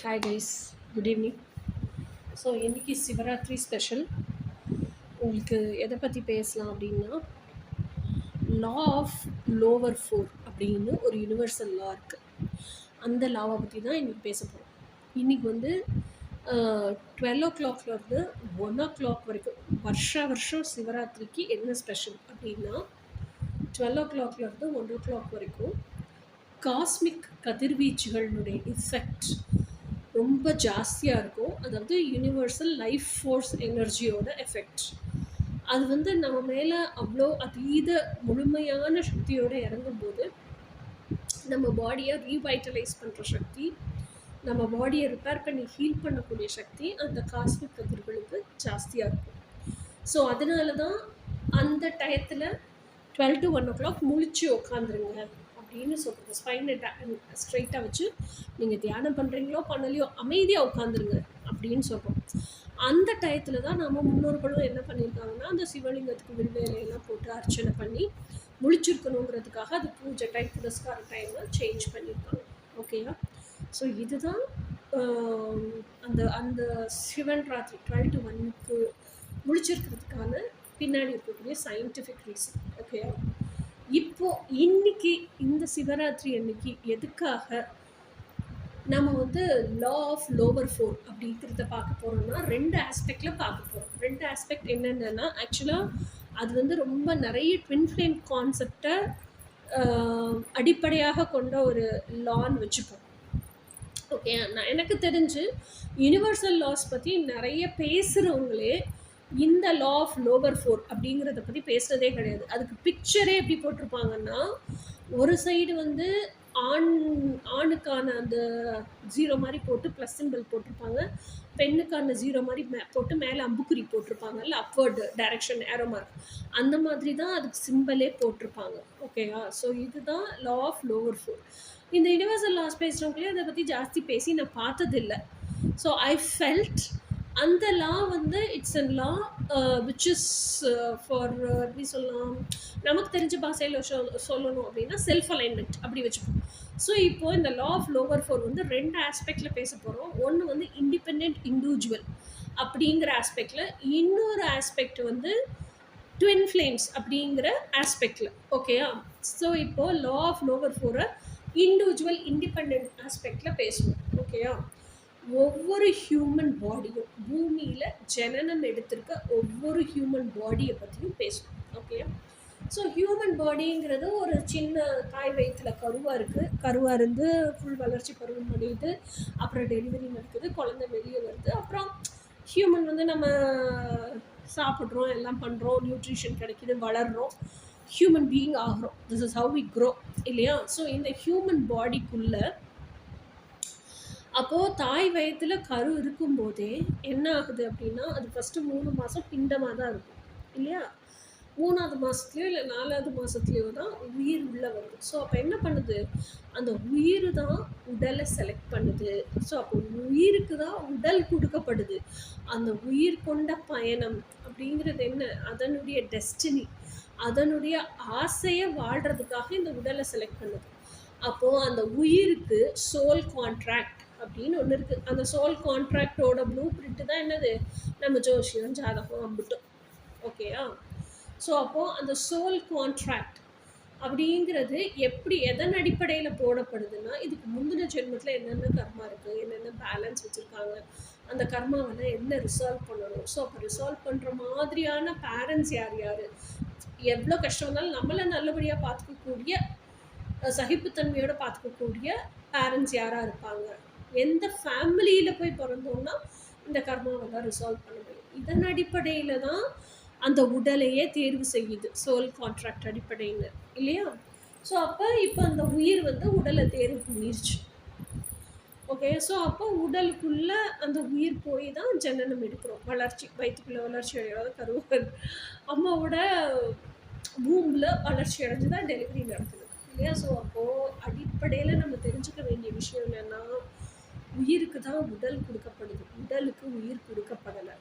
Hi guys, good evening. So இன்றைக்கி Shivaratri special. உங்களுக்கு எதை பற்றி பேசலாம் அப்படின்னா, லா ஆஃப் லோவர் ஃபோர் அப்படின்னு ஒரு யூனிவர்சல் லா இருக்குது. அந்த லாவை பற்றி தான் இன்றைக்கி பேச போகிறோம். இன்றைக்கி வந்து 12 o'clockலேருந்து 1 o'clock வரைக்கும் வருஷம் சிவராத்திரிக்கு என்ன ஸ்பெஷல் அப்படின்னா, 12 o'clockலேருந்து 1 o'clock வரைக்கும் காஸ்மிக் கதிர்வீச்சுகளினுடைய இஃபெக்ட் ரொம்ப ஜாஸ்தியாக இருக்கும். அதாவது யூனிவர்சல் லைஃப் ஃபோர்ஸ் எனர்ஜியோட எஃபெக்ட் அது வந்து நம்ம மேலே அவ்வளோ அதீத முழுமையான சக்தியோடு இறங்கும்போது நம்ம பாடியை ரீவைட்டலைஸ் பண்ணுற சக்தி, நம்ம பாடியை ரிப்பேர் பண்ணி ஹீல் பண்ணக்கூடிய சக்தி அந்த காஸ்மிக் கதிர்களுக்கு ஜாஸ்தியாக இருக்கும். ஸோ அதனால தான் அந்த டயத்தில் 12 to 1 o'clock முழிச்சு உட்காந்துருங்க அப்படின்னு சொல்கிறது. ஸ்பைனை ஸ்ட்ரைட்டாக வச்சு நீங்கள் தியானம் பண்ணுறீங்களோ பண்ணலையோ அமைதியாக உட்காந்துருங்க அப்படின்னு சொல்கிறோம். அந்த டயத்தில் தான் நம்ம முன்னோர்களும் என்ன பண்ணியிருக்காங்கன்னா, அந்த சிவலிங்கத்துக்கு வில்வேலையெல்லாம் போட்டு அர்ச்சனை பண்ணி முழிச்சிருக்கணுங்கிறதுக்காக அது பூஜை டைம் புரஸ்கார டைமை சேஞ்ச் பண்ணியிருக்காங்க. ஓகேயா? ஸோ இதுதான் அந்த அந்த சிவன் ராத்திரி 12 to 1க்கு முழிச்சிருக்கிறதுக்கான பின்னாடி இருக்கக்கூடிய சயின்டிஃபிக் ரீசன். ஓகேயா? இப்போது இன்னைக்கு இந்த சிவராத்திரி அன்னைக்கு எதுக்காக நம்ம வந்து லா ஆஃப் லோவர் ஃபோர் அப்படிங்கிறத பார்க்க போகிறோம்னா, 2 ஆஸ்பெக்டில் பார்க்க போகிறோம். 2 ஆஸ்பெக்ட் என்னென்னா, ஆக்சுவலாக அது வந்து ரொம்ப நிறைய ட்வின் ஃப்ளேம் கான்செப்டை அடிப்படையாக கொண்ட ஒரு லான்னு வச்சுப்போம். ஓகே, நான் எனக்கு தெரிஞ்சு யூனிவர்சல் லாஸ் பற்றி நிறைய பேசுகிறவங்களே இந்த லா ஆஃப் லோவர் ஃபோர் அப்படிங்கிறத பற்றி பேசுகிறதே கிடையாது. அதுக்கு பிக்சரே எப்படி போட்டிருப்பாங்கன்னா, ஒரு சைடு வந்து ஆணுக்கான அந்த 0 மாதிரி போட்டு ப்ளஸ் சிம்பிள் போட்டிருப்பாங்க, பெண்ணுக்கான 0 மாதிரி போட்டு மேலே அம்புக்குறி போட்டிருப்பாங்கல்ல, அப்வர்டு டைரக்ஷன் ஏரோ மார்க், அந்த மாதிரி தான் அதுக்கு சிம்பிளே போட்டிருப்பாங்க. ஓகேவா? ஸோ இதுதான் லா ஆஃப் லோவர் ஃபோர். இந்த யூனிவர்சல் லாஸ் பேசுகிறவங்களே அதை பற்றி ஜாஸ்தி பேசி நான் பார்த்ததில்லை. ஸோ ஐ ஃபெல்ட் அந்த லா வந்து it's a law which is for எப்படி சொல்லலாம், நமக்கு தெரிஞ்ச பாஷையில் சொல்லணும் அப்படின்னா செல்ஃப் அலைன்மெண்ட் அப்படி வச்சுப்போம். ஸோ இப்போது இந்த லா ஆஃப் லோவர் ஃபோர் வந்து 2 ஆஸ்பெக்டில் பேச போகிறோம். ஒன்று வந்து இண்டிபெண்ட் இண்டிவிஜுவல் அப்படிங்கிற ஆஸ்பெக்டில், இன்னொரு ஆஸ்பெக்ட் வந்து ட்வின் ஃப்ளேம்ஸ் அப்படிங்கிற ஆஸ்பெக்டில். ஓகேயா? ஸோ இப்போது லா ஆஃப் லோவர் ஃபோரை இண்டிவிஜுவல் இண்டிபெண்ட் ஆஸ்பெக்டில் பேசுவோம். ஓகேயா? ஒவ்வொரு ஹியூமன் பாடியும், பூமியில் ஜனனம் எடுத்திருக்க ஒவ்வொரு ஹியூமன் பாடியை பற்றியும் பேசுவோம். ஓகேயா? ஸோ ஹியூமன் பாடிங்கிறது ஒரு சின்ன தாய் வயிற்றில் கருவாக இருந்து ஃபுல் வளர்ச்சி பருவம் அடையுது, அப்புறம் டெலிவரி நடக்குது, குழந்தை வெளியே வருது, அப்புறம் ஹியூமன் வந்து நம்ம சாப்பிட்றோம், எல்லாம் பண்ணுறோம், நியூட்ரிஷன் கிடைக்கிது, வளர்கிறோம், ஹியூமன் பீயிங் ஆகிறோம். This is how we grow, இல்லையா? ஸோ இந்த ஹியூமன் பாடிக்குள்ளே அப்போது தாய் வயத்தில் கரு இருக்கும்போதே என்ன ஆகுது அப்படின்னா, அது ஃபஸ்ட்டு 3 மாதம் பிண்டமாக தான் இருக்கும், இல்லையா? 3ஆவது மாதத்துலையோ இல்லை 4ஆவது மாதத்துலையோ தான் உயிர் உள்ளே வருது. ஸோ அப்போ என்ன பண்ணுது, அந்த உயிர் தான் உடலை செலக்ட் பண்ணுது. ஸோ அப்போ உயிருக்கு தான் உடல் கொடுக்கப்படுது. அந்த உயிர் கொண்ட பயணம் அப்படிங்கிறது என்ன, அதனுடைய டெஸ்டினி, அதனுடைய ஆசையை வாழ்கிறதுக்காக இந்த உடலை செலக்ட் பண்ணுது. அப்போது அந்த உயிருக்கு சோல் கான்ட்ராக்ட் அப்படின்னு ஒன்று இருக்குது. அந்த சோல் கான்ட்ராக்டோட ப்ளூ பிரிண்ட்டு தான் என்னது, நம்ம ஜோசியம், ஜாதகம், அம்பிட்டோம். ஓகேயா? ஸோ அப்போது அந்த சோல் கான்ட்ராக்ட் அப்படிங்கிறது எப்படி எதன் அடிப்படையில் போடப்படுதுன்னா, இதுக்கு முந்தின ஜென்மத்தில் என்னென்ன கர்மா இருக்குது, என்னென்ன பேலன்ஸ் வச்சுருக்காங்க, அந்த கர்மாவெல்லாம் என்ன ரிசால்வ் பண்ணணும். ஸோ அப்போ ரிசால்வ் பண்ணுற மாதிரியான பேரண்ட்ஸ் யார் யார், எவ்வளோ கஷ்டம் இருந்தாலும் நம்மளை நல்லபடியாக பார்த்துக்கக்கூடிய, சகிப்புத்தன்மையோடு பார்த்துக்கக்கூடிய பேரண்ட்ஸ் யாராக இருப்பாங்க, எந்த ஃபேமிலியில் போய் பிறந்தோம்னா இந்த கர்மாவெல்லாம் ரிசால்வ் பண்ண முடியும். இதன் அடிப்படையில் தான் அந்த உடலையே தேர்வு செய்யுது, சோல் கான்ட்ராக்ட் அடிப்படையில், இல்லையா? ஸோ அப்போ இப்போ அந்த உயிர் வந்து உடலை தேர்வு பண்ணிருச்சு. ஓகே, ஸோ அப்போ உடலுக்குள்ளே அந்த உயிர் போய் தான் ஜனனம் எடுக்கிறோம். வளர்ச்சி, வயிற்றுக்குள்ளே வளர்ச்சி அடையாத கருவல் அம்மாவோட பூமில் வளர்ச்சி அடைஞ்சு தான் டெலிவரி நடக்குது, இல்லையா? ஸோ அப்போது அடிப்படையில் நம்ம தெரிஞ்சுக்க வேண்டிய விஷயம் என்னென்னா, உயிருக்கு தான் உடல் கொடுக்கப்படுது, உடலுக்கு உயிர் கொடுக்கப்படலை.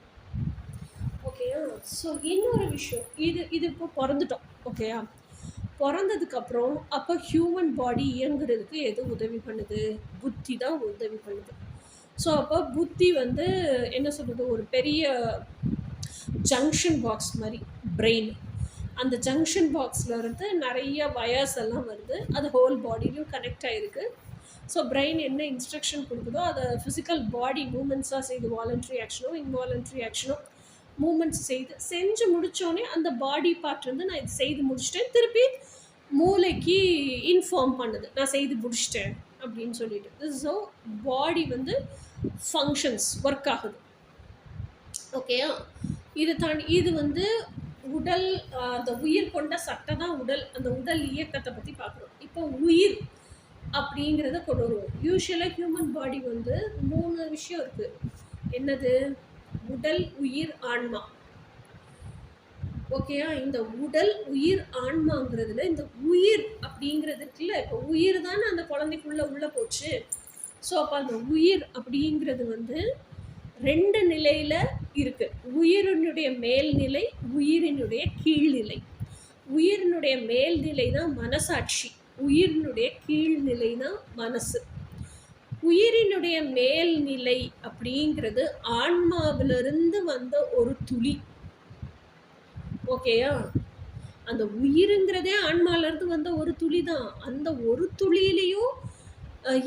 ஓகேயா? ஸோ இன்னொரு விஷயம், இது இப்போ பிறந்துட்டோம். ஓகேயா? பிறந்ததுக்கப்புறம் அப்போ ஹியூமன் பாடி இயங்குறதுக்கு எது உதவி பண்ணுது, புத்தி தான் உதவி பண்ணுது. ஸோ அப்போ புத்தி வந்து என்ன சொல்கிறது, ஒரு பெரிய ஜங்ஷன் பாக்ஸ் மாதிரி பிரெயின். அந்த ஜங்ஷன் பாக்ஸில் இருந்து நிறைய வயர்ஸ் எல்லாம் வருது, அது ஹோல் பாடியிலும் கனெக்ட் ஆகிருக்கு. ஸோ பிரெயின் என்ன இன்ஸ்ட்ரக்ஷன் கொடுக்குதோ அதை ஃபிசிக்கல் பாடி மூமெண்ட்ஸாக செய்து, வாலண்ட்ரி ஆக்ஷனோ இன்வாலண்ட்ரி ஆக்ஷனோ மூமெண்ட்ஸ் செஞ்சு முடித்தோடனே அந்த பாடி பார்ட் வந்து நான் இது செய்து முடிச்சிட்டேன், திருப்பி மூளைக்கு இன்ஃபார்ம் பண்ணுது நான் செய்து முடிச்சிட்டேன் அப்படின்னு சொல்லிட்டு. ஸோ பாடி வந்து ஃபங்க்ஷன்ஸ் ஒர்க் ஆகுது. ஓகேயா? இது தாண்டி இது வந்து உடல், அந்த உயிர் கொண்ட சட்டை தான் உடல். அந்த உடல் இயக்கத்தை பற்றி பார்க்குறோம். இப்போ உயிர் அப்படிங்கிறத கொண்டு வருவோம். யூஸ்வலாக ஹியூமன் பாடி வந்து 3 விஷயம் இருக்குது. என்னது? உடல், உயிர், ஆன்மா. ஓகேயா? இந்த உடல், உயிர், ஆன்மாங்கிறதுல இந்த உயிர் அப்படிங்கிறதுக்குள்ள இப்போ உயிர் தானே அந்த குழந்தைக்குள்ளே உள்ளே போச்சு. ஸோ அப்போ அந்த உயிர் அப்படிங்கிறது வந்து 2 நிலையில் இருக்குது. உயிரினுடைய மேல்நிலை, உயிரினுடைய கீழ்நிலை. உயிரினுடைய மேல்நிலை தான் மனசாட்சி, உயிரினுடைய கீழ்நிலை தான் மனசு. உயிரினுடைய மேல்நிலை அப்படிங்கிறது ஆன்மாவிலிருந்து வந்த ஒரு துளி. ஓகேயா? அந்த உயிருங்கிறதே ஆன்மாவிலிருந்து வந்த ஒரு துளி தான். அந்த ஒரு துளியிலையும்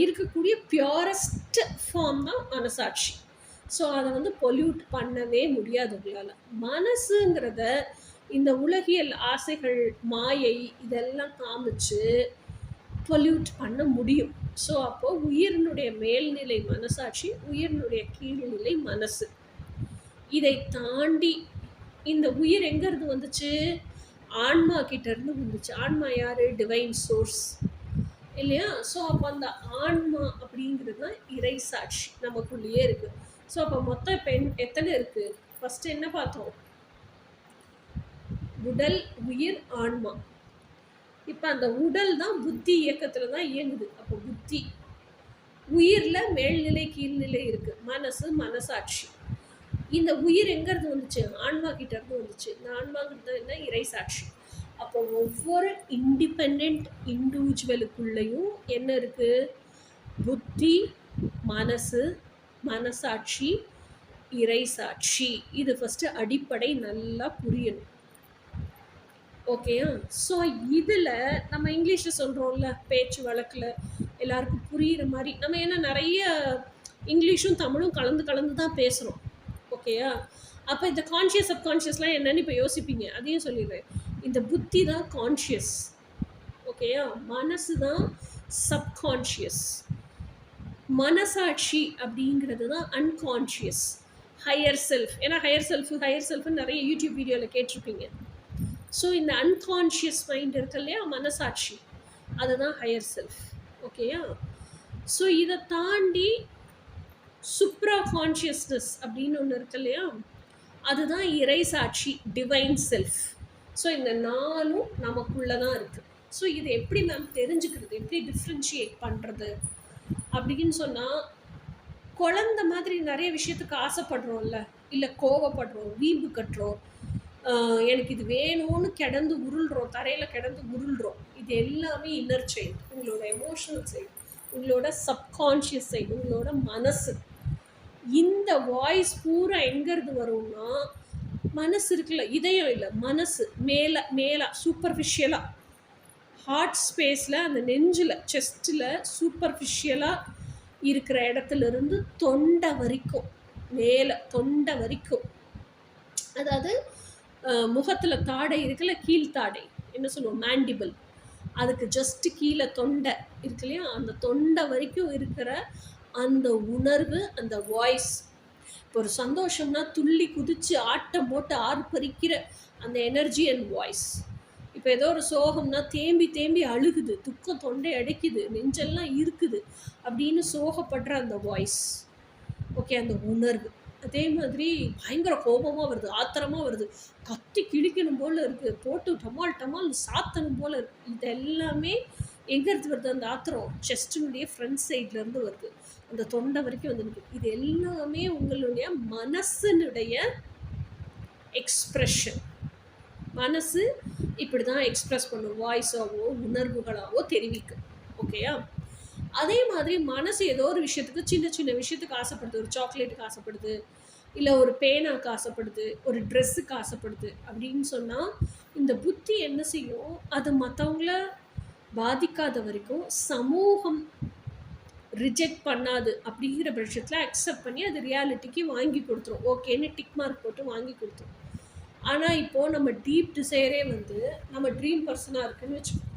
இருக்கக்கூடிய பியூரஸ்ட் ஃபார்ம் தான் மனசாட்சி. ஸோ அதை வந்து பொல்யூட் பண்ணவே முடியாது உங்களால். மனசுங்கிறத இந்த உலகியல் ஆசைகள், மாயை இதெல்லாம் காமிச்சு பொல்யூட் பண்ண முடியும். ஸோ அப்போது உயிரினுடைய மேல்நிலை மனசாட்சி, உயிரினுடைய கீழ்நிலை மனசு. இதை தாண்டி இந்த உயிர் எங்கேருந்து வந்துச்சு? ஆன்மா கிட்டேருந்து வந்துச்சு. ஆன்மா யார்? டிவைன் சோர்ஸ் இல்லையா? ஸோ அப்போ அந்த ஆன்மா அப்படிங்கிறது தான் இறை சாட்சி நமக்குள்ளேயே இருக்குது. ஸோ அப்போ மொத்தம் இப்போ எத்தனை இருக்குது? ஃபஸ்ட்டு என்ன பார்த்தோம்? உடல், உயிர், ஆன்மா. இப்போ அந்த உடல் தான் புத்தி இயக்கத்தில் தான் இயங்குது. அப்போ புத்தி, உயிரில் மேல்நிலை கீழ்நிலை இருக்குது, மனசு, மனசாட்சி. இந்த உயிர் எங்கேருந்து வந்துச்சு? ஆன்மா கிட்டேருந்து வந்துச்சு. இந்த ஆன்மாங்கிறது என்ன? இறை சாட்சி. அப்போ ஒவ்வொரு இண்டிபெண்ட் இண்டிவிஜுவலுக்குள்ளேயும் என்ன இருக்குது? புத்தி, மனசு, மனசாட்சி, இறை சாட்சி. இது ஃபஸ்ட்டு அடிப்படை நல்லா புரியணும். ஓகேயா? ஸோ இதில் நம்ம இங்கிலீஷில் சொல்கிறோம்ல, பேச்சு வழக்கில் எல்லாருக்கும் புரிகிற மாதிரி நம்ம ஏன்னா நிறைய இங்கிலீஷும் தமிழும் கலந்து தான் பேசுகிறோம். ஓகேயா? அப்போ இந்த கான்ஷியஸ் சப்கான்ஷியஸ்லாம் என்னன்னு இப்போ யோசிப்பீங்க, அதையும் சொல்லிடுறேன். இந்த புத்தி தான் கான்ஷியஸ். ஓகேயா? மனசு தான் சப்கான்ஷியஸ். மனசாட்சி அப்படிங்கிறது தான் அன்கான்ஷியஸ். Higher self. ஏன்னா ஹையர் செல்ஃப்னு நிறைய யூடியூப் வீடியோவில் கேட்டிருப்பீங்க. ஸோ இந்த அன்கான்ஷியஸ் மைண்ட் இருக்கு இல்லையா, மனசாட்சி, அதுதான் ஹையர் செல்ஃப். ஓகேயா? ஸோ இதை தாண்டி சுப்ரா கான்ஷியஸ்னஸ் அப்படின்னு ஒன்று இருக்கு இல்லையா, அதுதான் இறை சாட்சி, டிவைன் செல்ஃப். ஸோ இந்த 4ம் நமக்குள்ளே தான் இருக்குது. ஸோ இதை எப்படி மேம் தெரிஞ்சுக்கிறது, எப்படி டிஃப்ரென்ஷியேட் பண்ணுறது அப்படின்னு சொன்னால், குழந்த மாதிரி நிறைய விஷயத்துக்கு ஆசைப்படுறோம்ல, இல்லை கோவப்படுறோம், வீம்பு கட்டுறோம், எனக்கு இது வேணும்னு கிடந்து உருள்றோம், தரையில் கிடந்து உருள்றோம். இது எல்லாமே இன்னர் சைல்டு, உங்களோட எமோஷனல் சைடு, உங்களோட சப்கான்ஷியஸ் சைடு, உங்களோட மனசு. இந்த வாய்ஸ் பூரா எங்கேருந்து வரும்னா, மனசு இருக்குல்ல, இதயம் இல்லை, மனசு மேலே சூப்பர்ஃபிஷியலாக ஹார்ட் ஸ்பேஸில், அந்த நெஞ்சில், செஸ்ட்டில் சூப்பர்ஃபிஷியலாக இருக்கிற இடத்துலேருந்து தொண்டை வரைக்கும், மேலே தொண்டை வரைக்கும், அதாவது முகத்தில் தாடை இருக்குல்ல, கீழ்த்தாடை என்ன சொல்லுவோம், மேண்டிபிள், அதுக்கு ஜஸ்ட்டு கீழே தொண்டை இருக்கு இல்லையா, அந்த தொண்டை வரைக்கும் இருக்கிற அந்த உணர்வு, அந்த வாய்ஸ். இப்போ ஒரு சந்தோஷம்னா துள்ளி குதித்து ஆட்டம் போட்டு ஆர்ப்பரிக்கிற அந்த எனர்ஜி அண்ட் வாய்ஸ். இப்போ ஏதோ ஒரு சோகம்னா தேம்பி அழுகுது, துக்கம் தொண்டை அடைக்குது, நெஞ்செல்லாம் இருக்குது அப்படின்னு சோகப்படுற அந்த வாய்ஸ். ஓகே, அந்த உணர்வு. அதே மாதிரி பயங்கர கோபமாக வருது, ஆத்திரமாக வருது, கத்தி கிழிக்கணும் போல் இருக்குது, போட்டு டமால் சாத்தணும் போல் இருக்குது. இது எல்லாமே எங்கேருந்து வருது? அந்த ஆத்திரம் செஸ்டினுடைய ஃப்ரண்ட் சைட்லேருந்து வருது, அந்த தொண்டை வரைக்கும் வந்துருக்கு. இது எல்லாமே உங்களுடைய மனசினுடைய எக்ஸ்ப்ரெஷன். மனசு இப்படி தான் எக்ஸ்ப்ரெஸ் பண்ணும், வாய்ஸாவோ உணர்வுகளாவோ தெரிவிக்கும். ஓகேயா? அதே மாதிரி மனசு ஏதோ ஒரு விஷயத்துக்கு சின்ன சின்ன விஷயத்துக்கு ஆசைப்படுது. ஒரு சாக்லேட்டுக்கு ஆசைப்படுது, இல்ல ஒரு பேனாக்கு ஆசைப்படுது, ஒரு ட்ரெஸ்ஸுக்கு ஆசைப்படுது அப்படின்னு சொன்னா, இந்த புத்தி என்ன செய்யும்? அது மத்தவங்கள பாதிக்காத வரைக்கும் சமூகம் ரிஜெக்ட் பண்ணாது அப்படிங்கிற பட்சத்துல அக்செப்ட் பண்ணி அது ரியாலிட்டிக்கு வாங்கி குடுத்துரும். ஓகேன்னு டிக் மார்க் போட்டு வாங்கி குடுத்துரும். ஆனா இப்போ நம்ம டீப் டிசைரே வந்து நம்ம ட்ரீம் பர்சனா இருக்குன்னு வச்சுக்கோ.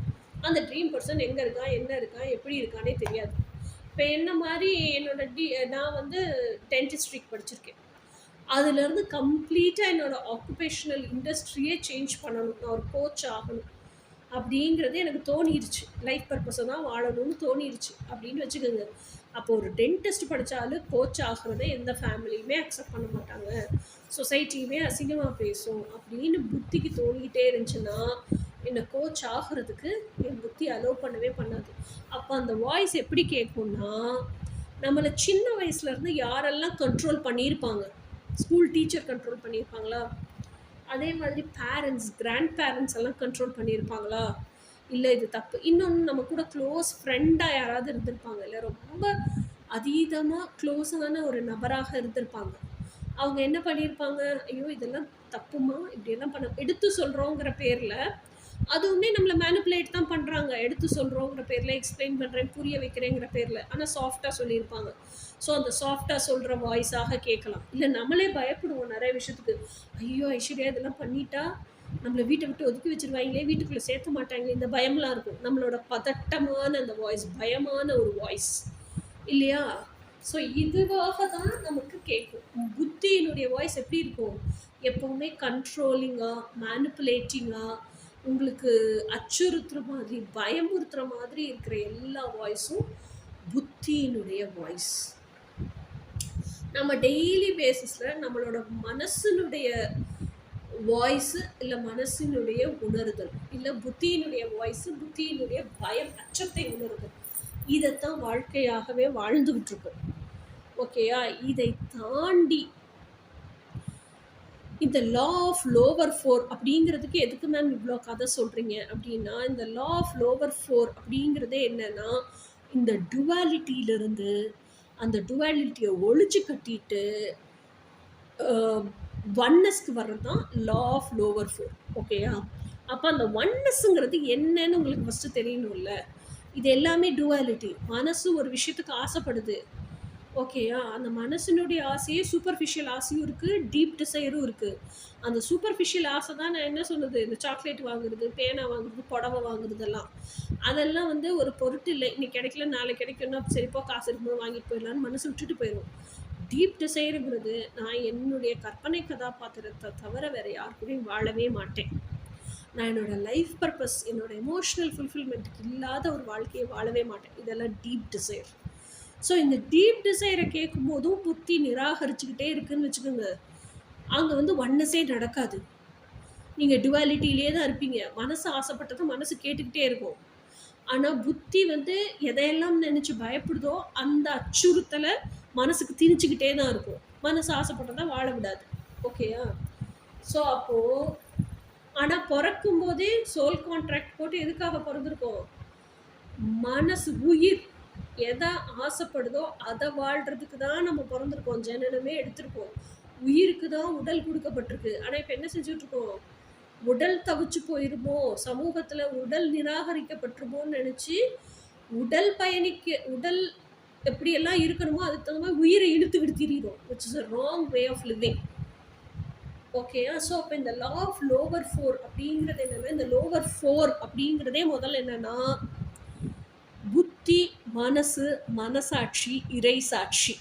அந்த ட்ரீம் பர்சன் எங்க இருக்கான், என்ன இருக்கான், எப்படி இருக்கான்னே தெரியாது. இப்ப என்ன மாரி என்னோட நான் வந்து டென்டிஸ்ட்ரிக்கு படிச்சிருக்கேன். அதுலேருந்து கம்ப்ளீட்டா என்னோட ஆக்குபேஷனல் இண்டஸ்ட்ரியே சேஞ்ச் பண்ணணும். நான் ஒரு கோச் ஆகணும். அப்படிங்கிறது எனக்கு தோணிருச்சு. லைஃப் பர்ப்பஸ தான் வாழணும்னு தோணிருச்சு அப்படின்னு வச்சுக்கோங்க. அப்போ ஒரு டென்டிஸ்ட் படிச்சாலும் கோச் ஆகுறத எந்த ஃபேமிலியுமே அக்செப்ட் பண்ண மாட்டாங்க. சொசைட்டியுமே அசிங்கமா பேசும் அப்படின்னு புத்திக்கு தோணிக்கிட்டே இருந்துச்சுன்னா, என்ன கோச் ஆகுறதுக்கு என் புத்தி அலோவ் பண்ணவே பண்ணாது. அப்போ அந்த வாய்ஸ் எப்படி கேட்கும்னா, நம்மள சின்ன வயசுலேருந்து யாரெல்லாம் கண்ட்ரோல் பண்ணியிருப்பாங்க. ஸ்கூல் டீச்சர் கண்ட்ரோல் பண்ணியிருப்பாங்களா? அதே மாதிரி பேரண்ட்ஸ், கிராண்ட் பேரண்ட்ஸ் எல்லாம் கண்ட்ரோல் பண்ணியிருப்பாங்களா? இல்ல இது தப்பு. இன்னொன்னு நம்ம கூட க்ளோஸ் ஃப்ரெண்டா யாராவது இருந்திருப்பாங்க இல்ல, ரொம்ப அதீதமா க்ளோஸான ஒரு நபராக இருந்திருப்பாங்க. அவங்க என்ன பண்ணியிருப்பாங்க, ஐயோ! இதெல்லாம் தப்புமா, இப்படியெல்லாம் எடுத்து சொல்றோங்கிற பேர்ல, அதுவுமே நம்மள மேனிபுலேட் தான் பண்றாங்க. எடுத்து சொல்றோங்கிற பேர்ல, எக்ஸ்பிளைன் பண்றேன், புரிய வைக்கிறேங்கிற பேர்ல. ஆனா சாஃப்ட்டா சொல்லியிருப்பாங்க. ஸோ அந்த சாஃப்ட்டா சொல்ற வாய்ஸாக கேட்கலாம். இல்ல நம்மளே பயப்படுவோம் நெறைய விஷயத்துக்கு. ஐயோ! ஐஸ்வர்யா இதெல்லாம் பண்ணிட்டா, நம்மள வீட்ட விட்டு ஒதுக்கி வச்சுருவாங்களே, வீட்டுக்குள்ள சேர்த்த மாட்டாங்களே, இந்த பயம்லாம் இருக்கும். நம்மளோட பதட்டமான அந்த வாய்ஸ், பயமான ஒரு வாய்ஸ். இல்லையா? ஸோ இதுவாக தான் நமக்கு கேட்கும். புத்தியினுடைய வாய்ஸ் எப்படி இருக்கும்? எப்பவுமே கண்ட்ரோலிங்கா, மேனிபுலேட்டிங்கா, உங்களுக்கு அச்சுறுத்துற மாதிரி, பயமுறுத்துற மாதிரி இருக்கிற எல்லா வாய்ஸும் புத்தியினுடைய வாய்ஸ். நம்ம டெய்லி பேசிஸ்ல நம்மளோட மனசினுடைய வாய்ஸு, இல்ல மனசினுடைய உணர்தல், இல்ல புத்தியினுடைய வாய்ஸு, புத்தியினுடைய பயம், அச்சத்தை உணர்தல். இதைத்தான் வாழ்க்கையாகவே வாழ்ந்துகிட்டு இருக்கோம். ஓகேயா? இதை தாண்டி இந்த லா ஆஃப் லோவர் ஃபோர் அப்படிங்கிறதுக்கு எதுக்கு மேம் இவ்வளோ கதை சொல்கிறீங்க அப்படின்னா, இந்த லா ஆஃப் லோவர் ஃபோர் அப்படிங்கிறதே என்னன்னா, இந்த டுவாலிட்டியிலிருந்து அந்த டுவாலிட்டியை ஒழிச்சு கட்டிட்டு ஒன்னஸ்க்கு வர்றது தான் லா ஆஃப் லோவர் ஃபோர். ஓகேயா? அப்போ அந்த ஒன்னஸ்ங்கிறது என்னன்னு உங்களுக்கு ஃபஸ்ட்டு தெரியணும்ல. இது எல்லாமே டுவாலிட்டி. மனசு ஒரு விஷயத்துக்கு ஆசைப்படுது. ஓகேயா? அந்த மனசினுடைய ஆசையே சூப்பர்ஃபிஷியல் ஆசையும் இருக்குது, டீப் டிசைரும் இருக்குது. அந்த சூப்பர்ஃபிஷியல் ஆசை தான் நான் என்ன சொன்னது, இந்த சாக்லேட் வாங்குறது, பேனா வாங்குறது, புடவை வாங்குறதெல்லாம். அதெல்லாம் வந்து ஒரு பொருட்டு இல்லை. இன்னைக்கு கிடைக்கல, நாளைக்கு கிடைக்கும்னா சரிப்போ காசு இருக்கும்போது வாங்கிட்டு போயிடலான்னு மனசு விட்டுட்டு போயிடும். டீப் டிசைருங்கிறது நான் என்னுடைய கற்பனை கதாபாத்திரத்தை தவிர வேறு யார் கூடயும் வாழவே மாட்டேன். நான் என்னோடய லைஃப் பர்பஸ், என்னோடய எமோஷ்னல் ஃபுல்ஃபில்மெண்ட்டுக்கு இல்லாத ஒரு வாழ்க்கையை வாழவே மாட்டேன். இதெல்லாம் டீப் டிசைர். ஸோ இந்த டீப் டிசைரை கேட்கும் போதும் புத்தி நிராகரிச்சுக்கிட்டே இருக்குன்னு வச்சுக்கோங்க, அங்கே வந்து ஒன்னஸே நடக்காது. நீங்கள் டுவாலிட்டியிலே தான் இருப்பீங்க. மனசு ஆசைப்பட்டதை மனசு கேட்டுக்கிட்டே இருக்கும். ஆனால் புத்தி வந்து எதையெல்லாம் நினச்சி பயப்படுதோ அந்த அச்சுறுத்தலை மனசுக்கு திணிச்சுக்கிட்டே தான் இருக்கும். மனசு ஆசைப்பட்டதை வாழ விடாது. ஓகேயா? ஸோ அப்போது ஆனால் பிறக்கும் போதே சோல் கான்ட்ராக்ட் போட்டு எதுக்காக பிறந்திருக்கோம்? மனசு, உயிர் எதை ஆசைப்படுதோ அதை வாழ்கிறதுக்கு தான் நம்ம பிறந்திருக்கோம். ஜனனமே எடுத்திருக்கோம். உயிருக்கு தான் உடல் கொடுக்கப்பட்டிருக்கு. ஆனால் இப்போ என்ன செஞ்சுட்ருக்கோம்? உடல் தவிச்சு போயிருமோ, சமூகத்தில் உடல் நிராகரிக்கப்பட்டுருமோன்னு நினச்சி உடல் எப்படியெல்லாம் இருக்கணுமோ அதுக்கு தகுந்த மாதிரி உயிரை இழுத்துக்கிட்டு திரியிறோம். Which is a wrong way of living. ஓகேயா? ஸோ அப்போ இந்த லா ஆஃப் லோவர் ஃபோர் அப்படிங்கிறது என்னென்னா, இந்த லோவர் ஃபோர் அப்படிங்கிறதே முதல்ல என்னென்னா, புத்தி, மனசு, மனசாட்சி, இறை சாட்சி,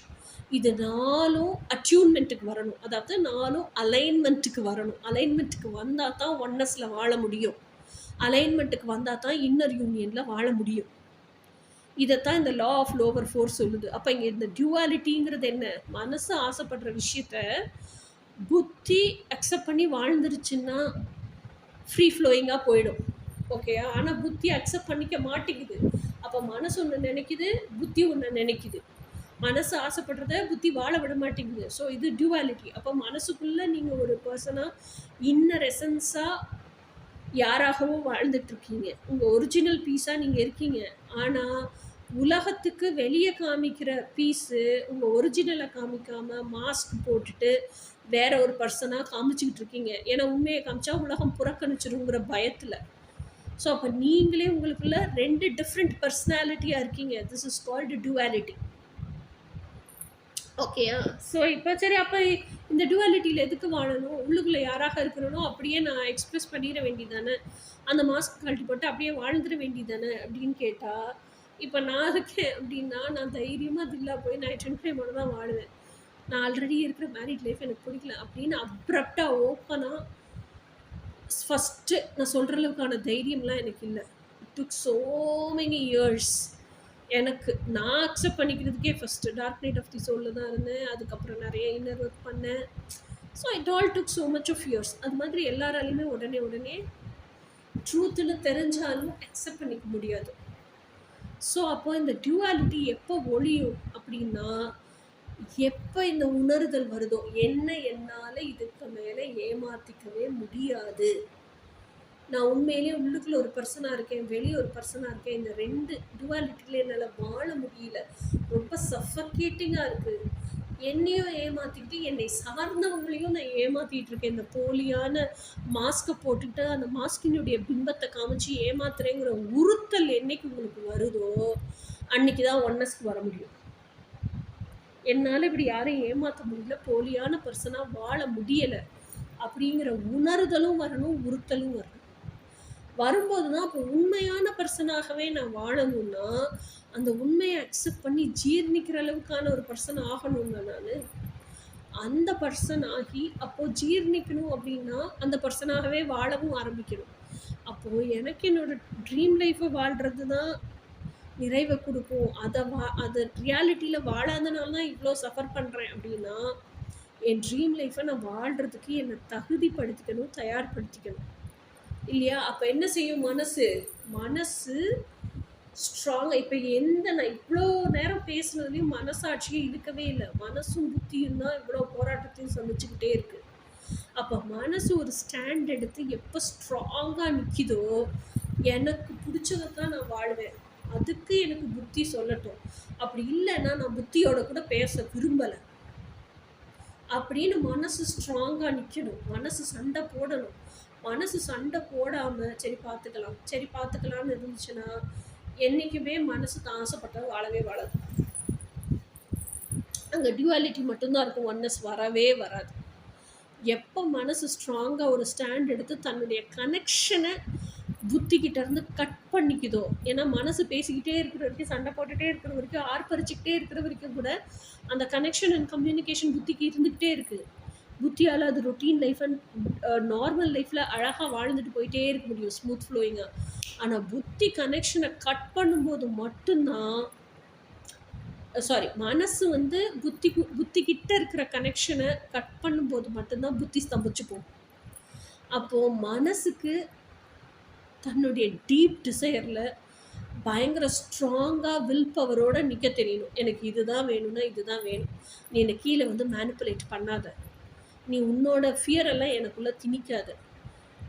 இது 4ம் அட்யூன்மெண்ட்டுக்கு வரணும். அதாவது 4ம் அலைன்மெண்ட்டுக்கு வரணும். அலைன்மெண்ட்டுக்கு வந்தால் தான் ஒன்னஸில் வாழ முடியும். அலைன்மெண்ட்டுக்கு வந்தால் தான் இன்னர் யூனியனில் வாழ முடியும். இதைத்தான் இந்த லா ஆஃப் லோவர் ஃபோர் சொல்லுது. அப்போ இங்கே இந்த டியூவாலிட்டிங்கிறது என்ன? மனசு ஆசைப்படுற விஷயத்த புத்தி அக்செப்ட் பண்ணி வாழ்ந்துருச்சுன்னா ஃப்ரீ ஃப்ளோயிங்காக போயிடும். ஓகேயா? ஆனால் புத்தி அக்செப்ட் பண்ணிக்க மாட்டேங்குது. அப்போ மனசு ஒன்று நினைக்குது, புத்தி ஒன்று நினைக்குது. மனசு ஆசைப்படுறத புத்தி வாழ விட மாட்டேங்குது. ஸோ இது டியூவாலிட்டி. அப்போ மனசுக்குள்ளே நீங்கள் ஒரு பர்சனாக இன்னர் எசன்ஸாக யாராகவும் வாழ்ந்துட்டுருக்கீங்க. உங்கள் ஒரிஜினல் பீஸாக நீங்கள் இருக்கீங்க. ஆனால் உலகத்துக்கு வெளியே காமிக்கிற பீஸு உங்கள் ஒரிஜினலை காமிக்காமல் மாஸ்க் போட்டுட்டு வேற ஒரு பர்சனாக காமிச்சிக்கிட்டு இருக்கீங்க. ஏன்னா உண்மையை காமிச்சா உலகம் புறக்கணிச்சிருங்கிற பயத்தில். ஸோ அப்போ நீங்களே உங்களுக்குள்ள 2 டிஃப்ரெண்ட் பர்சனாலிட்டியாக இருக்கீங்க. This is called duality. ஓகேயா? ஸோ இப்போ சரி, அப்போ இந்த டுவாலிட்டியில் எதுக்கு வாழணும்? உள்ளுக்குள்ளே யாராக இருக்கிறனோ அப்படியே நான் எக்ஸ்ப்ரெஸ் பண்ணிட வேண்டியதானே, அந்த மாஸ்க் கழட்டி போட்டு அப்படியே வாழ்ந்துட வேண்டியதானே அப்படின்னு கேட்டால், இப்போ நான் இருக்கேன் அப்படின்னா நான் தைரியமாக தில்லா போய் நான் என் ஃபேமோட தான் வாழுவேன். நான் ஆல்ரெடி இருக்கிற மேரிட் லைஃப் எனக்கு பிடிக்கல அப்படின்னு அப்ரப்டாக ஓப்பனாக ஃபஸ்ட்டு நான் சொல்கிற அளவுக்கான தைரியம்லாம் எனக்கு இல்லை. It took so many years. எனக்கு நான் அக்செப்ட் பண்ணிக்கிறதுக்கே first dark night of the சோலில் தான் இருந்தேன். அதுக்கப்புறம் நிறைய இன்னர் ஒர்க் பண்ணேன். So it all took so much of years. அது மாதிரி எல்லாராலையுமே உடனே ட்ரூத்துன்னு தெரிஞ்சாலும் அக்செப்ட் பண்ணிக்க முடியாது. ஸோ அப்போ இந்த டியூவாலிட்டி எப்போ ஒழியும் அப்படின்னா, எப்போ இந்த உணர்தல் வருதோ, என்ன என்னால் இதுக்கு மேலே ஏமாற்றிக்கவே முடியாது, நான் உண்மையிலேயே உள்ளுக்குள்ள ஒரு பர்சனாக இருக்கேன், வெளியே ஒரு பர்சனாக இருக்கேன், இந்த 2 டுவாலிட்டியில் என்னால் வாழ முடியல, ரொம்ப சஃபகேட்டிங்காக இருக்குது, என்னையும் ஏமாற்றிக்கிட்டு என்னை சார்ந்தவங்களையும் நான் ஏமாற்றிட்டு இருக்கேன், இந்த போலியான மாஸ்கை போட்டுக்கிட்டு அந்த மாஸ்கினுடைய பிம்பத்தை காமிச்சு ஏமாத்துறேங்கிற உறுத்தல் என்னைக்கு உங்களுக்கு வருதோ அன்னைக்கு தான் ஒன்னஸ்க்கு வர முடியும். என்னால் இப்படி யாரையும் ஏமாற்ற முடியல, போலியான பர்சனாக வாழ முடியலை அப்படிங்கிற உணர்தலும் வரணும், உறுத்தலும் வரணும். வரும்போது தான் அப்போ உண்மையான பர்சனாகவே நான் வாழணும்னா அந்த உண்மையை அக்செப்ட் பண்ணி ஜீர்ணிக்கிற அளவுக்கான ஒரு பர்சன் ஆகணும்னா நான் அந்த பர்சன் ஆகி அப்போது ஜீர்ணிக்கணும் அப்படின்னா அந்த பர்சனாகவே வாழவும் ஆரம்பிக்கணும். அப்போது எனக்கு என்னோடய ட்ரீம் லைஃப்பை வாழ்கிறது தான் நிறைவை கொடுக்கும். அதை ரியாலிட்டியில் வாழாதனால தான் இவ்வளோ சஃபர் பண்ணுறேன் அப்படின்னா என் ட்ரீம் லைஃப்பை நான் வாழ்கிறதுக்கு என்னை தகுதிப்படுத்திக்கணும், தயார்படுத்திக்கணும் இல்லையா? அப்போ என்ன செய்யும் மனசு ஸ்ட்ராங்காக. இப்போ நான் இவ்வளோ நேரம் பேசுனதுலேயும் மனசாட்சியே இருக்கவே இல்லை. மனசும் புத்தியும் தான் இவ்வளோ போராட்டத்தையும் சந்திச்சுக்கிட்டே இருக்குது. அப்போ மனசு ஒரு ஸ்டாண்ட் எடுத்து எப்போ ஸ்ட்ராங்காக நிற்கிதோ எனக்கு பிடிச்சதை தான் நான் வாழ்வேன், அதுக்கு எனக்கு புத்தி சொல்லட்டும். அப்படி இல்லைன்னா நான் புத்தியோட கூட பேச விரும்பலை அப்படின்னு மனசு ஸ்ட்ராங்காக நிற்கணும். மனசு சண்டை போடணும். மனசு சண்டை போடாமல் சரி பார்த்துக்கலாம்னு இருந்துச்சுன்னா என்றைக்குமே மனசு தான் ஆசைப்பட்டது வாழவே வாழாது. அங்கே டியூவாலிட்டி மட்டும்தான் இருக்கும், ஒன்னஸ் வரவே வராது. எப்போ மனசு ஸ்ட்ராங்காக ஒரு ஸ்டாண்ட் எடுத்து தன்னுடைய கனெக்ஷனை புத்திக்கிட்டேருந்து கட் பண்ணிக்குதோ, ஏன்னா மனசு பேசிக்கிட்டே இருக்கிற வரைக்கும், சண்டை போட்டுகிட்டே இருக்கிற வரைக்கும், ஆர்ப்பரிச்சிக்கிட்டே இருக்கிற வரைக்கும் கூட அந்த கனெக்ஷன் அண்ட் கம்யூனிகேஷன் புத்திக்கு இருந்துக்கிட்டே இருக்குது. புத்தியால் அது ரொட்டீன் லைஃப் அண்ட் நார்மல் லைஃப்பில் அழகாக வாழ்ந்துட்டு போயிட்டே இருக்க முடியும், ஸ்மூத் ஃப்ளோயிங்காக. ஆனால் புத்தி கனெக்ஷனை கட் பண்ணும்போது மட்டும்தான் மனசு வந்து புத்திக்கிட்ட இருக்கிற கனெக்ஷனை கட் பண்ணும்போது மட்டும்தான் புத்தி ஸ்தம்பிச்சு போகும். அப்போது மனசுக்கு தன்னுடைய டீப் டிசையரில் பயங்கர ஸ்ட்ராங்காக வில் பவரோடு நிற்க தெரியணும். எனக்கு இதுதான் வேணும்னா இதுதான் வேணும், நீ என்னை கீழே வந்து மேனிப்புலேட் பண்ணாத, நீ உன்னோட ஃபியரெல்லாம் எனக்குள்ளே திணிக்காத,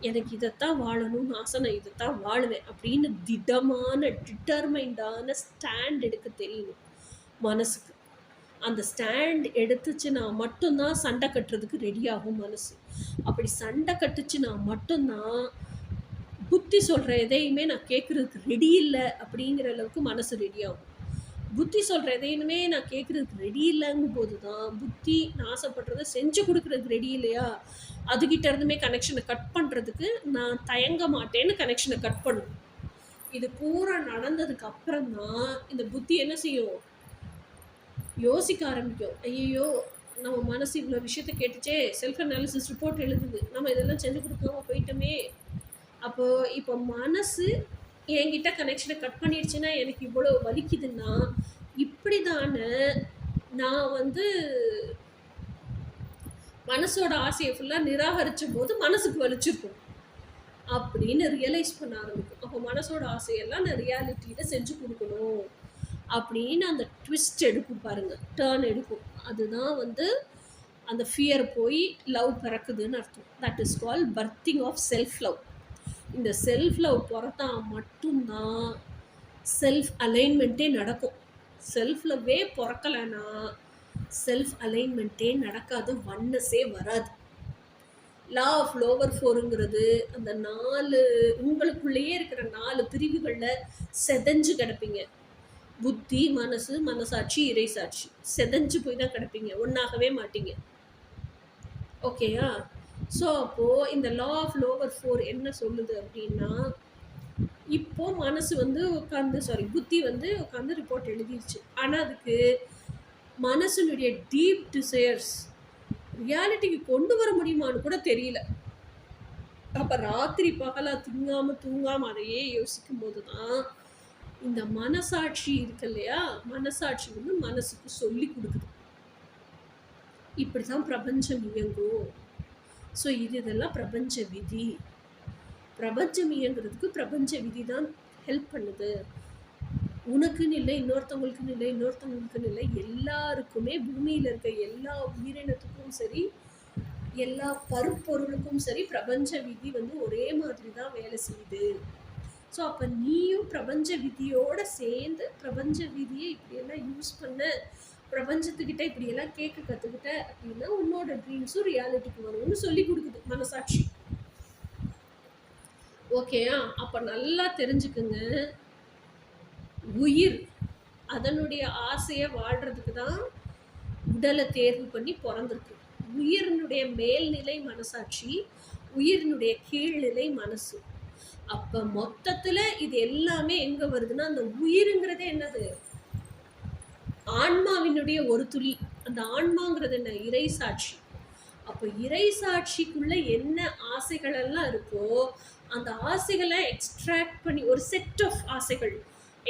எனக்கு இதைத்தான் வாழணும்னு ஆசை, நான் இதைத்தான் வாழுவேன் அப்படின்னு திடமான டிட்டர்மைண்டான ஸ்டாண்ட் எடுக்க தெரியணும் மனசுக்கு. அந்த ஸ்டாண்ட் எடுத்துச்சுன்னா மட்டும்தான் சண்டை கட்டுறதுக்கு ரெடியாகும் மனசு. அப்படி சண்டை கட்டுச்சுன்னா மட்டும்தான் புத்தி சொல்கிற எதையுமே நான் கேட்குறதுக்கு ரெடி இல்லை அப்படிங்கிற அளவுக்கு மனசு ரெடியாகும். புத்தி சொல்கிற எதையுமே நான் கேட்குறதுக்கு ரெடி இல்லைங்கும் போது தான் புத்தி நான் ஆசைப்படுறத செஞ்சு கொடுக்குறதுக்கு ரெடி இல்லையா, அதுகிட்ட இருந்துமே கனெக்ஷனை கட் பண்ணுறதுக்கு நான் தயங்க மாட்டேன்னு கனெக்ஷனை கட் பண்ணும். இது பூரா நடந்ததுக்கு அப்புறம் தான் இந்த புத்தி என்ன செய்யும், யோசிக்க ஆரம்பிக்கும். ஐயோ நம்ம மனசு இவ்வளோ விஷயத்த கேட்டுச்சே, செல்ஃப் அனாலிசிஸ் ரிப்போர்ட் எழுதுது, நம்ம இதெல்லாம் செஞ்சு கொடுக்காம போயிட்டோமே. அப்போது இப்போ மனசு என்கிட்ட கனெக்ஷனை கட் பண்ணிடுச்சுன்னா எனக்கு இவ்வளோ வலிக்குதுன்னா இப்படி தானே நான் வந்து மனசோட ஆசையை ஃபுல்லாக நிராகரித்த போது மனசுக்கு வலிச்சிருக்கும் அப்படின்னு ரியலைஸ் பண்ண ஆரம்பிக்கும். அப்போ மனசோட ஆசையெல்லாம் நான் ரியாலிட்டியில் செஞ்சு கொடுக்கணும் அப்படின்னு அந்த ட்விஸ்ட் எடுக்கும் பாருங்கள், டேர்ன் எடுக்கும். அதுதான் வந்து அந்த ஃபியர் போய் லவ் பிறக்குதுன்னு அர்த்தம். That is call birthing of self love. இந்த செல்ஃப் லவ் பிறத்தா மட்டும்தான் செல்ஃப் அலைன்மெண்ட்டே நடக்கும். செல்ஃப்லவே பொறக்கலைன்னா செல்ஃப் அலைன்மெண்ட்டே நடக்காது, ஒன்னஸே வராது. லா ஆஃப் லோவர் ஃபோருங்கிறது அந்த 4 உங்களுக்குள்ளேயே இருக்கிற 4 பிரிவுகளில் செதஞ்சு கிடப்பீங்க. புத்தி, மனசு, மனசாட்சி, இறைசாட்சி செதஞ்சு போய் தான் கிடப்பீங்க, ஒன்றாகவே மாட்டீங்க. ஓகேயா? ஸோ அப்போது இந்த லா ஆஃப் லோவர் ஃபோர் என்ன சொல்லுது அப்படின்னா, இப்போ மனசு வந்து புத்தி வந்து உட்காந்து ரிப்போர்ட் எழுதிடுச்சு. ஆனால் அதுக்கு மனசுனுடைய டீப் டிசையர்ஸ் ரியாலிட்டிக்கு கொண்டு வர முடியுமான்னு கூட தெரியல. அப்போ ராத்திரி பகலாக தூங்காமல் அதையே யோசிக்கும் போது தான் இந்த மனசாட்சி இருக்கு இல்லையா, மனசாட்சி வந்து மனசுக்கு சொல்லி கொடுக்குது, இப்படி தான் பிரபஞ்சம் இயங்கும். ஸோ இதெல்லாம் பிரபஞ்ச விதி. பிரபஞ்சம் இயங்குறதுக்கு பிரபஞ்ச விதி தான் ஹெல்ப் பண்ணுது. உனக்குன்னு இல்லை, இன்னொருத்தவங்களுக்குன்னு இல்லை, எல்லாருக்குமே, பூமியில் இருக்க எல்லா உயிரினத்துக்கும் சரி, எல்லா பருப்பொருளுக்கும் சரி, பிரபஞ்ச விதி வந்து ஒரே மாதிரி தான் வேலை செய்யுது. ஸோ அப்போ நீயும் பிரபஞ்ச விதியோடு சேர்ந்து பிரபஞ்ச விதியை இப்படியெல்லாம் யூஸ் பண்ண, பிரபஞ்சத்துக்கிட்ட இப்படியெல்லாம் கேட்க கற்றுக்கிட்ட அப்படின்னா உன்னோட ட்ரீம்ஸும் ரியாலிட்டிக்கு வரும்னு சொல்லி கொடுக்குது மனசாட்சி. ஓகேயா? அப்போ நல்லா தெரிஞ்சுக்குங்க, உயிர் அதனுடைய ஆசையை வாழ்கிறதுக்கு தான் உடலை தேர்வு பண்ணி பிறந்திருக்கு. உயிரினுடைய மேல்நிலை மனசாட்சி, உயிரினுடைய கீழ்நிலை மனசு. அப்போ மொத்தத்தில் இது எல்லாமே எங்கே வருதுன்னா, அந்த உயிருங்கிறதே என்னது, ஆன்மாவினுடைய ஒரு துளி. அந்த ஆன்மாங்கிறது என்ன, இறைசாட்சி. அப்போ இறைசாட்சிக்குள்ளே என்ன ஆசைகள் எல்லாம் இருக்கோ அந்த ஆசைகளை எக்ஸ்ட்ராக்ட் பண்ணி, ஒரு செட் ஆஃப் ஆசைகள்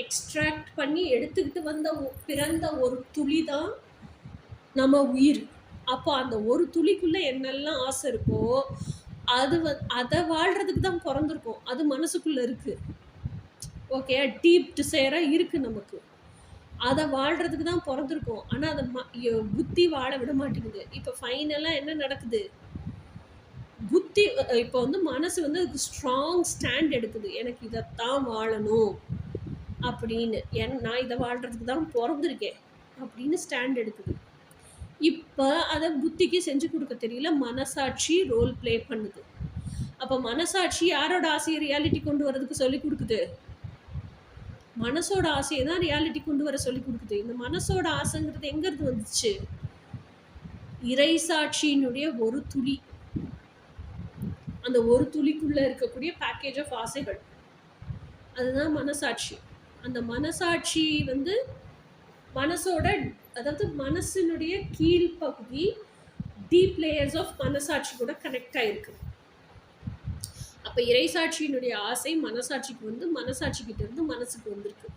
எக்ஸ்ட்ராக்ட் பண்ணி எடுத்துக்கிட்டு வந்த பிறந்த ஒரு துளி தான் நம்ம உயிர். அப்போ அந்த ஒரு துளிக்குள்ளே என்னெல்லாம் ஆசை இருக்கோ அதை வாழ்கிறதுக்கு தான் பிறந்திருக்கோம். அது மனசுக்குள்ளே இருக்குது. ஓகே, டீப் டிசையராக இருக்குது நமக்கு, அதை வாழ்கிறதுக்கு தான் பிறந்திருக்கோம். ஆனால் அதை புத்தி வாழ விட மாட்டேங்குது. இப்போ ஃபைனலாக என்ன நடக்குது, புத்தி இப்போ வந்து மனசு வந்து அதுக்கு ஸ்ட்ராங் ஸ்டாண்ட் எடுக்குது, எனக்கு இதைத்தான் வாழணும் அப்படின்னு, நான் இதை வாழ்கிறதுக்கு தான் பிறந்திருக்கேன் அப்படின்னு ஸ்டாண்ட் எடுக்குது. இப்போ அதை புத்திக்கு செஞ்சு கொடுக்க தெரியல, மனசாட்சி ரோல் ப்ளே பண்ணுது. அப்போ மனசாட்சி யாரோட ஆசையை ரியாலிட்டி கொண்டு வரதுக்கு சொல்லி கொடுக்குது, மனசோட ஆசையை தான் ரியாலிட்டி கொண்டு வர சொல்லி கொடுக்குது. இந்த மனசோட ஆசைங்கிறது எங்கேருந்து வந்துச்சு, இறைசாட்சியினுடைய ஒரு துளி. அந்த ஒரு துளிக்குள்ளே இருக்கக்கூடிய பேக்கேஜ் ஆஃப் ஆசைகள், அதுதான் மனசாட்சி. அந்த மனசாட்சி வந்து மனசோட, அதாவது மனசினுடைய கீழ்ப்பகுதி டீப் லேயர்ஸ் ஆஃப் மனசாட்சி கூட கனெக்ட் ஆகிருக்கு. அப்போ இறைசாட்சியினுடைய ஆசை மனசாட்சிக்கு வந்து மனசாட்சிக்கிட்ட இருந்து மனசுக்கு வந்திருக்கு.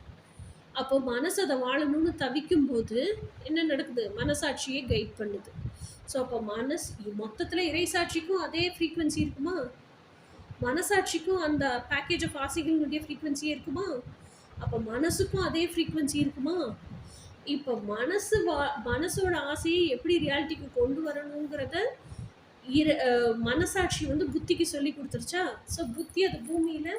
அப்போ மனசு அதை வாழணும்னு தவிக்கும் போது என்ன நடக்குது, மனசாட்சியை கைட் பண்ணுது. ஸோ அப்போ மொத்தத்தில் இறைசாட்சிக்கும் அதே ஃப்ரீக்வன்சி இருக்குமா, மனசாட்சிக்கும் அந்த பேக்கேஜ் ஆஃப் ஆசைகளினுடைய ஃப்ரீக்வன்சியே இருக்குமா, அப்போ மனசுக்கும் அதே ஃப்ரீக்வன்சி இருக்குமா. இப்போ மனசோட ஆசையை எப்படி ரியாலிட்டிக்கு கொண்டு வரணுங்கிறத மனசாட்சி வந்து புத்திக்கு சொல்லி கொடுத்துருச்சா. ஸோ புத்தி அது பூமியில்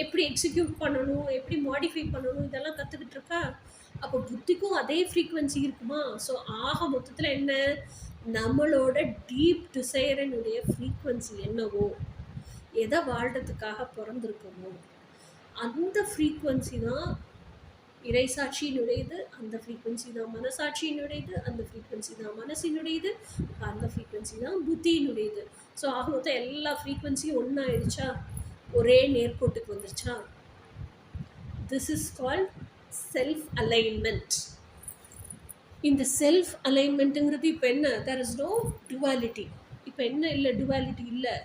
எப்படி எக்ஸிக்யூட் பண்ணணும், எப்படி மாடிஃபை பண்ணணும், இதெல்லாம் கற்றுக்கிட்டு இருக்கா. அப்போ புத்திக்கும் அதே ஃப்ரீக்வன்சி இருக்குமா. ஸோ ஆக மொத்தத்தில் என்ன, நம்மளோட டீப் டிசைரனுடைய ஃப்ரீக்வன்சி என்னவோ, எதை வாழ்கிறதுக்காக பிறந்திருக்கோமோ அந்த ஃப்ரீக்வன்சி தான் இறைசாட்சியினுடையது, அந்த ஃப்ரீக்வன்சி தான் மனசாட்சியினுடையது, அந்த ஃப்ரீக்வன்சி தான் மனசினுடையது, அந்த ஃப்ரீக்வன்சி தான் புத்தியினுடையது. ஸோ ஆக மொத்தம் எல்லா ஃப்ரீக்வன்சியும் ஒன்றாயிடுச்சா, ஒரே நேர்கோட்டுக்கு வந்துருச்சா. This is called self alignment. இந்த செல்ஃப் அலைன்மெண்ட்டுங்கிறது இப்போ என்ன, தேர் இஸ் நோ டுவாலிட்டி. இப்போ என்ன இல்லை, டுவாலிட்டி இல்லை.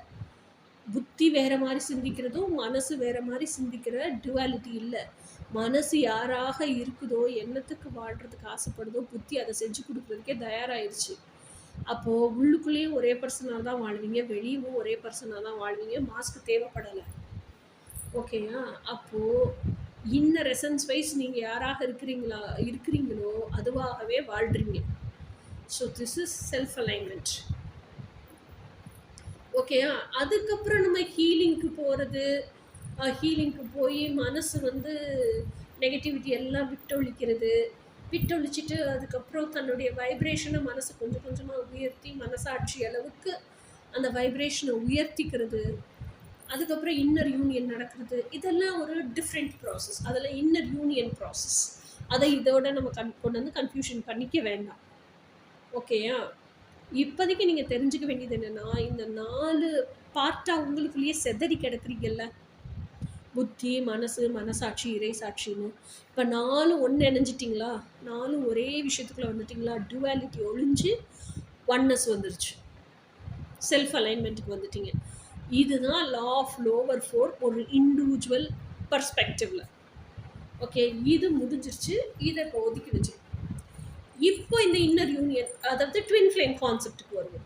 புத்தி வேறு மாதிரி சிந்திக்கிறதும் மனசு வேறு மாதிரி சிந்திக்கிற டுவாலிட்டி இல்லை. மனசு யாராக இருக்குதோ, என்னத்துக்கு வாழ்கிறதுக்கு ஆசைப்படுதோ, புத்தி அதை செஞ்சு கொடுக்குறதுக்கே தயாராகிடுச்சு. அப்போது உள்ளுக்குள்ளேயும் ஒரே பர்சனாக தான் வாழ்வீங்க, வெளியும் ஒரே பர்சனாக தான் வாழ்வீங்க, மாஸ்க் தேவைப்படலை. ஓகேயா? அப்போது இன்னர் எசன்ஸ் வைஸ் நீங்கள் யாராக இருக்கிறீங்களோ அதுவாகவே வாழ்கிறீங்க. So this is self alignment. ஓகேயா? அதுக்கப்புறம் நம்ம ஹீலிங்க்கு போகிறது, ஹீலிங்க்கு போய் மனசு வந்து நெகட்டிவிட்டி எல்லாம் விட்டொழிக்கிறது. விட்டொழிச்சிட்டு அதுக்கப்புறம் தன்னுடைய வைப்ரேஷனை மனசு கொஞ்சம் கொஞ்சமாக உயர்த்தி மனசாட்சி அளவுக்கு அந்த வைப்ரேஷனை உயர்த்திக்கிறது. அதுக்கப்புறம் இன்னர் யூனியன் நடக்கிறது. இதெல்லாம் ஒரு டிஃப்ரெண்ட் ப்ராசஸ். அதில் இன்னர் யூனியன் ப்ராசஸ். அதை இதோட நம்ம கொண்டு வந்து கன்ஃபியூஷன் பண்ணிக்க வேண்டாம். ஓகேயா? இப்போதைக்கு நீங்கள் தெரிஞ்சுக்க வேண்டியது என்னென்னா, இந்த 4 பார்ட்டாக உங்களுக்குள்ளேயே செதறி கிடக்குறீங்கல்ல, புத்தி, மனசு, மனசாட்சி, இறை சாட்சின்னு. இப்போ 4 ஒன்று இணைஞ்சிட்டிங்களா? 4 ஒரே விஷயத்துக்குள்ளே வந்துட்டிங்களா? டுவாலிட்டி ஒழிஞ்சு ஒன்னஸ் வந்துருச்சு. செல்ஃப் அலைன்மெண்ட்டுக்கு வந்துட்டீங்க. இதுதான் லா ஆஃப் லோவர் ஃபோர் ஒரு இண்டிவிஜுவல் பர்ஸ்பெக்டிவ்ல. ஓகே, இது முடிஞ்சிருச்சு. இதை இப்போ ஒதுக்கி வச்சு இப்போ இந்த இன்னர் யூனியன், அதாவது ட்வின் ஃப்ளேம் கான்செப்டுக்கு வருவோம்.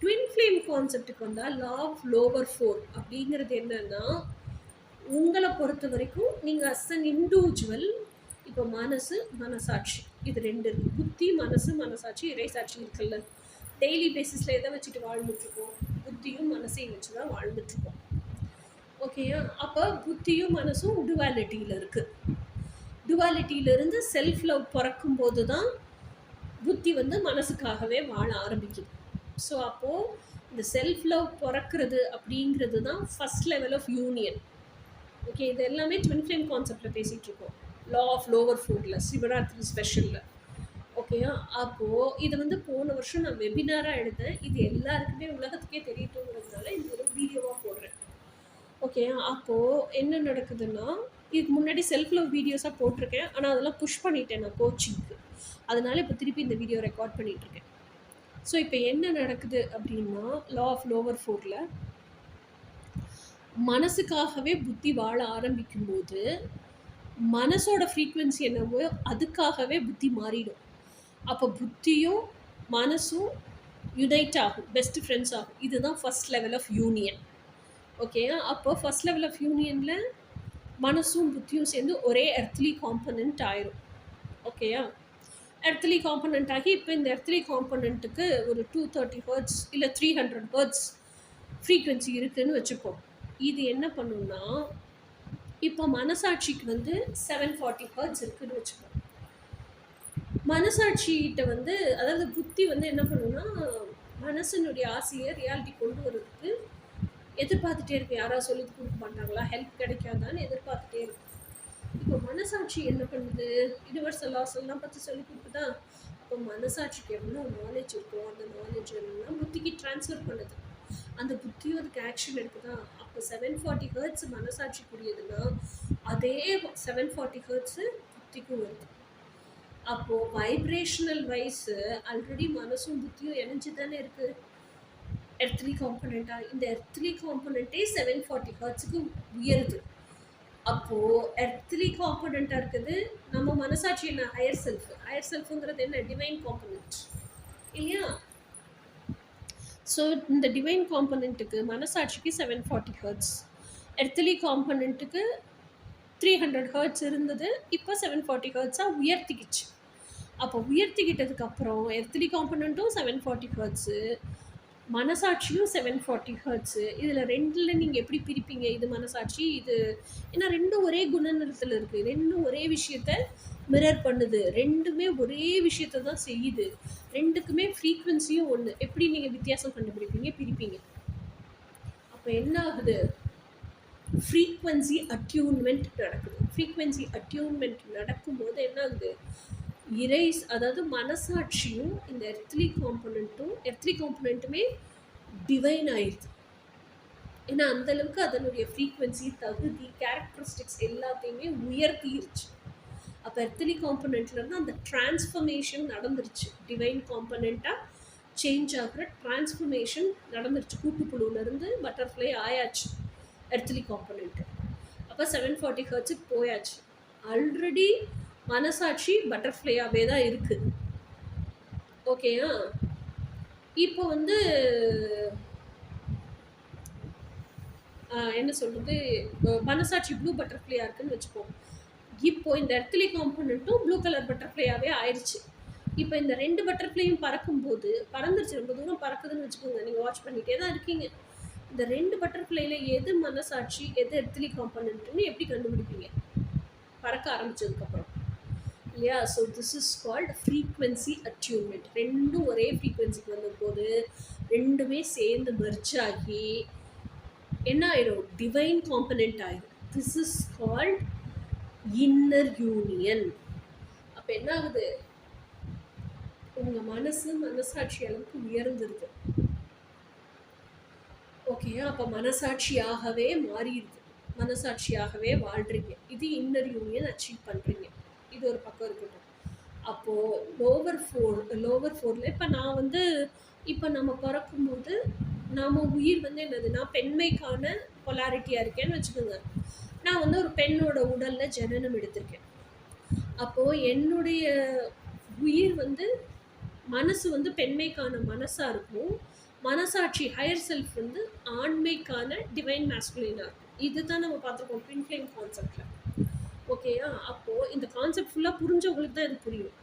ட்வின் ஃப்ளேம் கான்செப்டுக்கு வந்தால் லா ஆஃப் லோவர் ஃபோர் அப்படிங்கிறது என்னன்னா, உங்களை பொறுத்த வரைக்கும் நீங்கள் அஸ் அன் இண்டிவிஜுவல் இப்போ மனசு, மனசாட்சி, இது 2 இருக்குது. புத்தி, மனசு, மனசாட்சி, இறைசாட்சி இருக்குல்ல. டெய்லி பேசிஸில் எதை வச்சுட்டு வாழ்ந்துட்டுருக்கோம்? புத்தியும் மனசையும் வச்சு தான் வாழ்ந்துட்டுருக்கோம். ஓகேயா? அப்போ புத்தியும் மனசும் டுவாலிட்டியில் இருக்குது. டுவாலிட்டியிலிருந்து செல்ஃப் லவ் பிறக்கும் போது தான் புத்தி வந்து மனசுக்காகவே வாழ ஆரம்பிக்குது. ஸோ அப்போது இந்த செல்ஃப் லவ் பிறக்கிறது அப்படிங்கிறது தான் first level of union. Okay, இது எல்லாமே ட்வின் ஃப்ளேம் கான்செப்டில் பேசிகிட்டு இருக்கோம். லா ஆஃப் லோவர் ஃபோரில், சிவராத்திரி ஸ்பெஷலில். ஓகேயா? அப்போது இது வந்து போன வருஷம் நான் வெபினாராக எடுத்தேன். இது எல்லாருக்குமே உலகத்துக்கே தெரியட்டுங்கிறதுனால இது ஒரு வீடியோவாக போடுறேன். ஓகே, அப்போது என்ன நடக்குதுன்னா, இதுக்கு முன்னாடி செல்ஃப் லவ் வீடியோஸாக போட்டிருக்கேன். ஆனால் அதெல்லாம் புஷ் பண்ணிட்டேன் நான் கோச்சிங்க்கு. அதனால் இப்போ திருப்பி இந்த வீடியோ ரெக்கார்ட் பண்ணிகிட்ருக்கேன். ஸோ இப்போ என்ன நடக்குது அப்படின்னா, லா ஆஃப் லோவர் ஃபோரில் மனசுக்காகவே புத்தி வாழ ஆரம்பிக்கும்போது மனசோட ஃப்ரீக்குவென்சி என்னவோ அதுக்காகவே புத்தி மாறிடும். அப்போ புத்தியும் மனசும் யுனைட் ஆகும், பெஸ்ட் ஃப்ரெண்ட்ஸ் ஆகும். இதுதான் first level of union. Okay, அப்போ ஃபஸ்ட் லெவல் ஆஃப் யூனியனில் மனசும் புத்தியும் சேர்ந்து ஒரே எர்த்லி காம்பனண்ட் ஆயிரும். ஓகேயா? எர்த்லி காம்பனண்ட் ஆகி இப்போ இந்த எர்த்லி காம்பனண்ட்டுக்கு ஒரு 230 ஹெர்ட்ஸ் இல்லை 300 ஹெர்ட்ஸ் ஃப்ரீக்குவென்சி இருக்குதுன்னு வச்சுப்போம். இது என்ன பண்ணுன்னா, இப்போ மனசாட்சிக்கு வந்து 740 ஹெர்ட்ஸ் இருக்குதுன்னு வச்சுப்போம். மனசாட்சிகிட்ட வந்து, அதாவது புத்தி வந்து என்ன பண்ணுன்னா, மனசனுடைய ஆசையை ரியாலிட்டி கொண்டு வர்றதுக்கு எதிர்பார்த்துட்டே இருக்கு. யாராவது சொல்லி கொடுக்க மாட்டாங்களா, ஹெல்ப் கிடைக்காதான்னு எதிர்பார்த்துட்டே இருக்கு. இப்போ மனசாட்சி என்ன பண்ணுது? யுனிவர்சல் லாஸ் எல்லாம் பற்றி சொல்லி கொடுக்குதா? இப்போ மனசாட்சிக்கு எவ்வளோ நாலேஜ் இருக்கோ அந்த நாலேஜ் எல்லாம் புத்திக்கு ட்ரான்ஸ்ஃபர் பண்ணுது. அந்த புத்தியும் அதுக்கு ஆக்ஷன் எடுக்குதா? அப்போ 740 ஹெர்ட்ஸ் மனசாட்சிக்குரியதுன்னா அதே 740 ஹெர்ட்ஸு புத்திக்கும் வருது. அப்போது வைப்ரேஷனல் வைஸு ஆல்ரெடி மனசும் புத்தியும் இணைஞ்சு தானே இருக்குது எர்த்லி காம்பனண்ட்டாக. இந்த எர்த்லி காம்பனண்ட்டே 740 ஹெர்ட்ஸுக்கு உயருது. அப்போது எர்த்லி காம்பனண்ட்டாக இருக்குது நம்ம மனசாட்சி என்ன? Higher self. ஹையர் செல்ஃபுங்கிறது என்ன? டிவைன் காம்பனண்ட் இல்லையா? ஸோ இந்த டிவைன் காம்பனண்ட்டுக்கு மனசாட்சிக்கு 740 ஹெர்ட்ஸ், எர்த்லி காம்பனண்ட்டுக்கு 300 ஹெர்ட்ஸ் இருந்தது. இப்போ 740 ஹெர்ட்ஸாக உயர்த்திக்கிச்சு. அப்போ உயர்த்திக்கிட்டதுக்கப்புறம் எர்த்லி காம்பனண்ட்டும் 740 ஹெர்ட்ஸு, மனசாட்சியும் 740 ஹெர்ட்ஸு. இதில் ரெண்டில் நீங்கள் எப்படி பிரிப்பீங்க? இது மனசாட்சி, இது ஏன்னா ரெண்டும் ஒரே குணநிலத்தில் இருக்குது, ரெண்டும் ஒரே விஷயத்த மிரர் பண்ணுது, ரெண்டுமே ஒரே விஷயத்த தான் செய்யுது, ரெண்டுக்குமே ஃப்ரீக்குவென்சியும் ஒன்று. எப்படி நீங்கள் வித்தியாசம் கண்டுபிடிப்பீங்க, பிரிப்பீங்க? அப்போ என்ன ஆகுது? ஃப்ரீக்குவென்சி அட்யூன்மெண்ட் நடக்குது. ஃப்ரீக்குவென்சி அட்யூன்மெண்ட் நடக்கும்போது என்ன ஆகுது? அதாவது மனசாட்சியும் இந்த எர்த்லி காம்பனண்ட்டுமே டிவைன் ஆயிடுது. ஏன்னா அந்தளவுக்கு அதனுடைய ஃப்ரீக்குவென்சி, தகுதி, கேரக்டரிஸ்டிக்ஸ் எல்லாத்தையுமே உயர்த்திருச்சு. அப்போ எர்த்லி காம்பனண்ட்லேருந்து அந்த டிரான்ஸ்ஃபர்மேஷன் நடந்துருச்சு. டிவைன் காம்பனண்ட்டாக சேஞ்ச் ஆகிற டிரான்ஸ்ஃபர்மேஷன் நடந்துருச்சு. கூட்டுப்புழுவிலேருந்து பட்டர்ஃப்ளை ஆயாச்சு எர்த்லி காம்பனண்ட்டு. அப்போ 740 ஹெர்ட்ஸுக்கு போயாச்சு. ஆல்ரெடி மனசாட்சி பட்டர்ஃப்ளையாகவே தான் இருக்குது. ஓகேயா? இப்போ வந்து என்ன சொல்கிறது, மனசாட்சி ப்ளூ பட்டர்ஃப்ளையாக இருக்குதுன்னு வச்சுப்போம். இப்போது இந்த எர்த்லி காம்பனண்ட்டும் ப்ளூ கலர் பட்டர்ஃப்ளையாகவே ஆயிடுச்சு. இப்போ இந்த 2 பட்டர்ஃப்ளையும் பறக்கும்போது பறந்துருச்சு, ரொம்ப தூரம் பறக்குதுன்னு வச்சுக்கோங்க. நீங்கள் வாட்ச் பண்ணிகிட்டே தான் இருக்கீங்க. இந்த 2 பட்டர்ஃப்ளைல எது மனசாட்சி, எது எர்த்லி காம்பனண்ட்டுன்னு எப்படி கண்டுபிடிப்பீங்க? பறக்க ஆரம்பிச்சதுக்கப்புறம் இல்லையா? So this is called frequency attunement. ரெண்டும் ஒரே ஃப்ரீக்வன்சிக்கு வந்தபோது ரெண்டுமே சேர்ந்து மெர்ஜ் ஆகி என்ன ஆயிரும்? டிவைன் காம்பனண்ட் ஆயிரும். This is called inner union. அப்போ என்ன ஆகுது? உங்கள் மனசாட்சி அளவுக்கு உயர்ந்துருது. ஓகே, அப்போ மனசாட்சியாகவே மாறிடுது, மனசாட்சியாகவே வாழ்கிறீங்க. இது இன்னர் யூனியன் அச்சீவ் பண்ணுறீங்க. இது ஒரு பக்கம் இருக்கட்டும். அப்போது லோவர் ஃபோரில் இப்போ நான் இப்போ நம்ம பிறக்கும்போது நாம் உயிர் என்னது, நான் பெண்மைக்கான பொலாரிட்டியாக இருக்கேன்னு வச்சுக்கோங்க. நான் ஒரு பெண்ணோட உடலில் ஜனனம் எடுத்திருக்கேன். அப்போது என்னுடைய உயிர் மனசு பெண்மைக்கான மனசாக இருக்கும். மனசாட்சி ஹையர் செல்ஃப் ஆண்மைக்கான டிவைன் மேஸ்குலினாக இருக்கும். இதுதான் நம்ம பார்த்துருக்கோம் ட்வின் ஃப்ளேம் கான்செப்டில். ஓகேயா? அப்போது இந்த கான்செப்ட் ஃபுல்லாக புரிஞ்சவங்களுக்கு தான் இது புரியும்.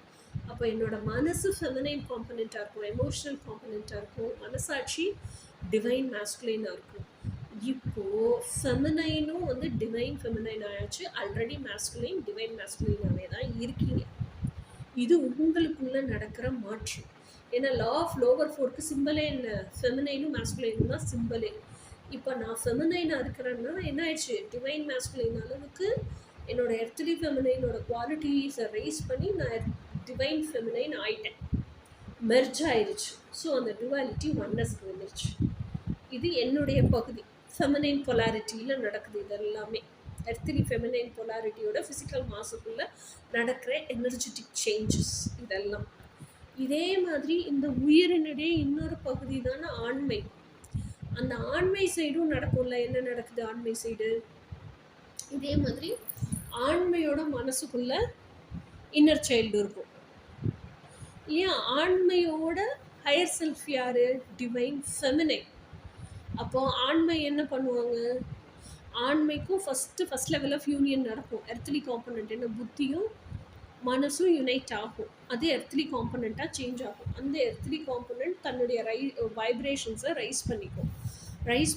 அப்போ என்னோட மனசு ஃபெமினைன் காம்பனண்ட்டாக இருக்கும், எமோஷனல் காம்பனண்ட்டாக இருக்கும், மனசாட்சி டிவைன் மேஸ்குலைனாக இருக்கும். இப்போது ஃபெமினைனும் டிவைன் ஃபெமினைன் ஆயாச்சு. ஆல்ரெடி மேஸ்குலைன் டிவைன் மேஸ்குலைனாகவே தான் இருக்கீங்க. இது உங்களுக்குள்ளே நடக்கிற மாற்றம். ஏன்னா லா ஆஃப் லோவர் ஃபோருக்கு சிம்பிளே என்ன? ஃபெமினைனும் மேஸ்குலைனும் தான் சிம்பிளே. இப்போ நான் ஃபெமினைனாக இருக்கிறேன்னா என்ன ஆயிடுச்சு? டிவைன் மேஸ்குலைன் அளவுக்கு என்னோட எர்த்லி ஃபெமினைனோட குவாலிட்டிஸை ரைஸ் பண்ணி நான் டிவைன் ஃபெமினைன் ஆயிட்டேன், மெர்ஜ் ஆயிடுச்சு. ஸோ அந்த டுவாலிட்டி ஒன்னஸ்க்கு வந்துருச்சு. இது என்னுடைய பகுதி. ஃபெமினைன் பொலாரிட்டியில் நடக்குது இதெல்லாமே. எர்த்லி ஃபெமினைன் பொலாரிட்டியோட ஃபிசிக்கல் மாசுக்குள்ளே நடக்கிற எனர்ஜெட்டிக் சேஞ்சஸ் இதெல்லாம். இதே மாதிரி இந்த உயிரினுடைய இன்னொரு பகுதி தானே ஆண்மை. அந்த ஆண்மை சைடும் நடக்கும்ல. என்ன நடக்குது ஆண்மை சைடு? இதே மாதிரி ஆண்மையோட மனசுக்குள்ள இன்னர் சைல்டு இருக்கும் இல்லையா? ஆண்மையோட ஹையர் செல்ஃப் யாரு? Divine feminine. அப்போ ஆண்மை என்ன பண்ணுவாங்க? ஆண்மைக்கும் ஃபர்ஸ்ட் லெவல் ஆஃப் யூனியன் நடக்கும். எர்த்லி காம்பனண்ட் என்ன? புத்தியும் மனசும் யுனைட் ஆகும். அது எர்த்லி காம்பனண்ட்டாக சேஞ்ச் ஆகும். அந்த எர்த்லி காம்பனண்ட் தன்னுடைய வைப்ரேஷன்ஸை ரைஸ்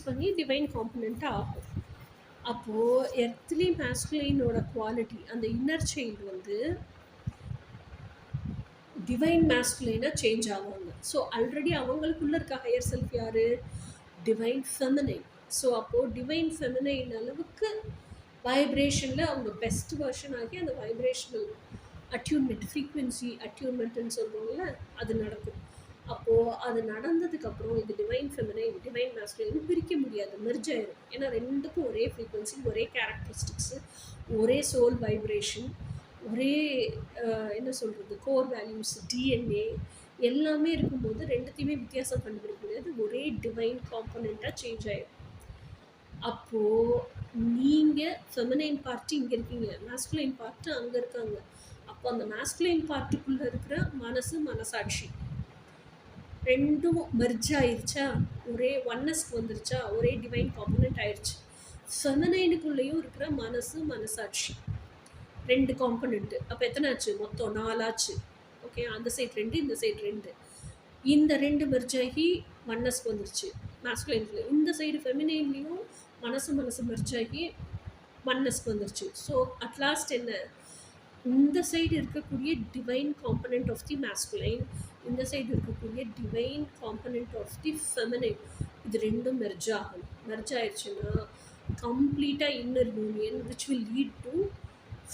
பண்ணி டிவைன் காம்பனண்ட்டாக ஆகும். அப்போது எர்த்லி மேஸ்குலைனோட குவாலிட்டி, அந்த இன்னர் சைல்டு டிவைன் மேஸ்குலைனாக சேஞ்ச் ஆவாங்க. ஸோ ஆல்ரெடி அவங்களுக்குள்ளே இருக்க ஹையர் செல்ஃப் யார்? Divine feminine. ஸோ அப்போது டிவைன் ஃபெமினைன் அளவுக்கு வைப்ரேஷனில் அவங்க பெஸ்ட் வெர்ஷன் ஆகி அந்த வைப்ரேஷனல் அட்யூன்மெண்ட், ஃப்ரீக்வன்சி அட்யூன்மெண்ட்னு சொல்கிறோம்ல, அது நடக்கும். அப்போது அது நடந்ததுக்கப்புறம் இது டிவைன் ஃபெமினைன் டிவைன் மேஸ்குலைன் பிரிக்க முடியாது, மெர்ஜ் ஆயிடும். ஏன்னா ரெண்டுக்கும் ஒரே ஃப்ரீக்வன்சி, ஒரே கேரக்டரிஸ்டிக்ஸு, ஒரே சோல் வைப்ரேஷன், ஒரே என்ன சொல்கிறது கோர் வேல்யூஸ், டிஎன்ஏ எல்லாமே இருக்கும்போது ரெண்டுத்தையுமே வித்தியாசம் கண்டுபிடிக்க முடியாது. ஒரே டிவைன் காம்பனண்ட்டாக சேஞ்ச் ஆகிடும். அப்போது நீங்கள் ஃபெமினைன் பார்ட்டு இங்கே இருக்கீங்க, மேஸ்குலைன் பார்ட்டு அங்கே இருக்காங்க. அப்போ அந்த மேஸ்குலைன் பார்ட்டுக்குள்ளே இருக்கிற மனசாட்சி ரெண்டும் மெர்ஜ் ஆயிடுச்சா? ஒரே ஒன்னஸ்க்கு வந்துருச்சா? ஒரே டிவைன் காம்பனண்ட் ஆயிடுச்சு. ஃபெமினைனுக்குள்ளேயும் இருக்கிற மனசாட்சி ரெண்டு காம்பனண்ட்டு. அப்போ எத்தனை ஆச்சு? மொத்தம் 4 ஆச்சு. ஓகே, அந்த சைட் 2, இந்த சைட் 2. இந்த 2 மெர்ஜ் ஆகி ஒன்னஸ்க்கு வந்துருச்சு மேஸ்குலைனுக்குள்ள. இந்த சைடு ஃபெமினைன்லேயும் மனசு மெர்ஜ் ஆகி ஒன்னஸ்க்கு வந்துருச்சு. ஸோ அட்லாஸ்ட் என்ன? இந்த சைடு இருக்கக்கூடிய divine component of the masculine, இந்த சைடு இருக்கக்கூடிய divine component of the feminine, இது ரெண்டும் மெர்ஜ் ஆகணும். மெர்ஜ் ஆயிடுச்சுன்னா கம்ப்ளீட்டாக inner union which will lead to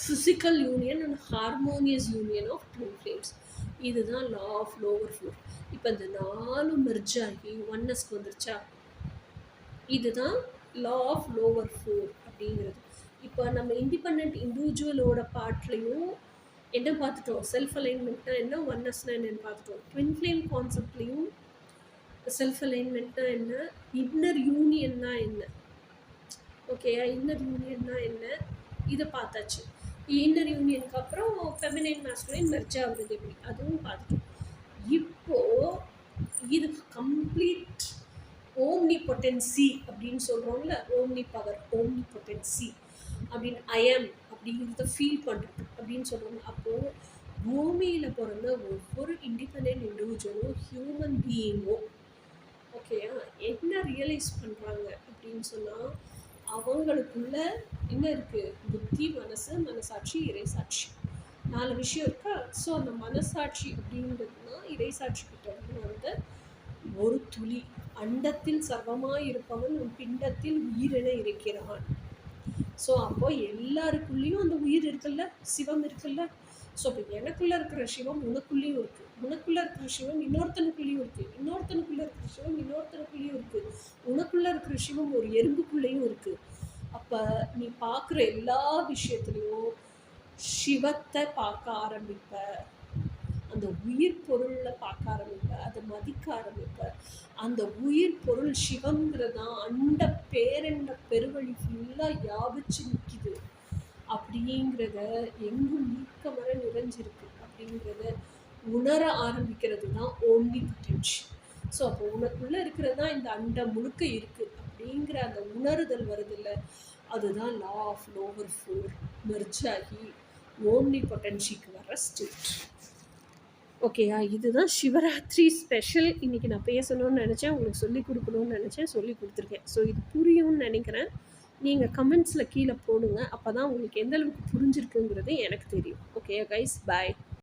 physical union and harmonious union of twin flames. இதுதான் லா ஆஃப் லோவர் ஃபோர். இப்போ இந்த 4 மெர்ஜ் ஆகி ஒன்னஸ்க்கு வந்துருச்சா? இதுதான் லா ஆஃப் லோவர் ஃபோர் அப்படிங்கிறது. இப்போ நம்ம இண்டிபெண்ட் இண்டிவிஜுவலோட பார்ட்லேயும் என்ன பார்த்துட்டோம்? செல்ஃப் அலைன்மெண்ட்னா என்ன, ஒன்னஸ்னா என்னன்னு பார்த்துட்டோம். ட்வின் ஃப்ளேம் கான்செப்ட்லேயும் செல்ஃப் அலைன்மெண்ட்னா என்ன, இன்னர் யூனியன்னா என்ன, ஓகேயா? இன்னர் யூனியன்னா என்ன, இதை பார்த்தாச்சு. இன்னர் யூனியனுக்கு அப்புறம் ஃபெமினைன் மேஸ்குலைன் மெர்ஜ் ஆகுறது எப்படி, அதுவும் பார்த்துட்டோம். இப்போது இது கம்ப்ளீட் ஓம்னி பொட்டன்சி அப்படின்னு சொல்கிறோம்ல, ஓம்னி பவர், ஓம்னி பொட்டன்சி அப்படின்னு ஐஎம் அப்படிங்கிறத ஃபீல் பண்ணுறது அப்படின்னு சொல்கிறாங்க. அப்போது பூமியில் பிறந்த ஒவ்வொரு இண்டிபெண்ட் இண்டிவிஜுவலும் ஹியூமன் பீயிங்கும் ஓகேயா என்ன ரியலைஸ் பண்ணுறாங்க அப்படின்னு சொன்னால், அவங்களுக்குள்ள என்ன இருக்குது? புத்தி, மனசு, மனசாட்சி, இறைசாட்சி, 4 விஷயம் இருக்கா? ஸோ அந்த மனசாட்சி அப்படின்றதுனா இறைசாட்சி கிட்ட இருந்து வந்த ஒரு துளி. அண்டத்தில் சர்வமாய் இருப்பவன் உன் பிண்டத்தில் உயிரென இருக்கிறான். ஸோ அப்போ எல்லாருக்குள்ளேயும் அந்த உயிர் இருக்குல்ல, சிவம் இருக்குல்ல. ஸோ அப்போ எனக்குள்ளே இருக்கிற சிவம் உனக்குள்ளேயும் இருக்குது, உனக்குள்ளே இருக்கிற சிவம் இன்னொருத்தனுக்குள்ளேயும் இருக்குது, இன்னொருத்தனுக்குள்ளே இருக்கிற சிவம் இன்னொருத்தனுக்குள்ளேயும் இருக்குது, உனக்குள்ளே இருக்கிற சிவம் ஒரு எறும்புக்குள்ளேயும் இருக்குது. அப்போ நீ பார்க்குற எல்லா விஷயத்துலையும் சிவத்தை பார்க்க ஆரம்பிப்ப, அந்த உயிர் பொருளில் பார்க்க ஆரம்பிப்ப, அதை மதிக்க ஆரம்பிப்ப. அந்த உயிர் பொருள் சிவங்கிறதான் அண்ட பேரெண்ட பெருவழி ஃபுல்லாக வியாபிச்சு நிற்கிது அப்படிங்கிறத, எங்கும் நீக்கமர நிறைஞ்சிருக்கு அப்படிங்கிறத உணர ஆரம்பிக்கிறது தான் ஓம்னிபொட்டன்சி. ஸோ அப்போ உனக்குள்ளே இருக்கிறது தான் இந்த அண்டம் முழுக்க இருக்குது அப்படிங்கிற அந்த உணருதல் வருது இல்லை, அதுதான் law of lower four merge ஆகி ஓம்னிபொட்டன்சிக்கு வர ஸ்டேட். ஓகேயா? இதுதான் சிவராத்திரி ஸ்பெஷல். இன்றைக்கி நான் பேசணும்னு நினச்சேன், உங்களுக்கு சொல்லிக் கொடுக்கணும்னு நினச்சேன், சொல்லி கொடுத்துருக்கேன். ஸோ இது புரியும்னு நினைக்கிறேன். நீங்கள் கமெண்ட்ஸில் கீழே போடுங்க, அப்போ தான் உங்களுக்கு எந்த அளவுக்கு புரிஞ்சிருக்குங்கிறது எனக்கு தெரியும். ஓகே கைஸ், பாய்.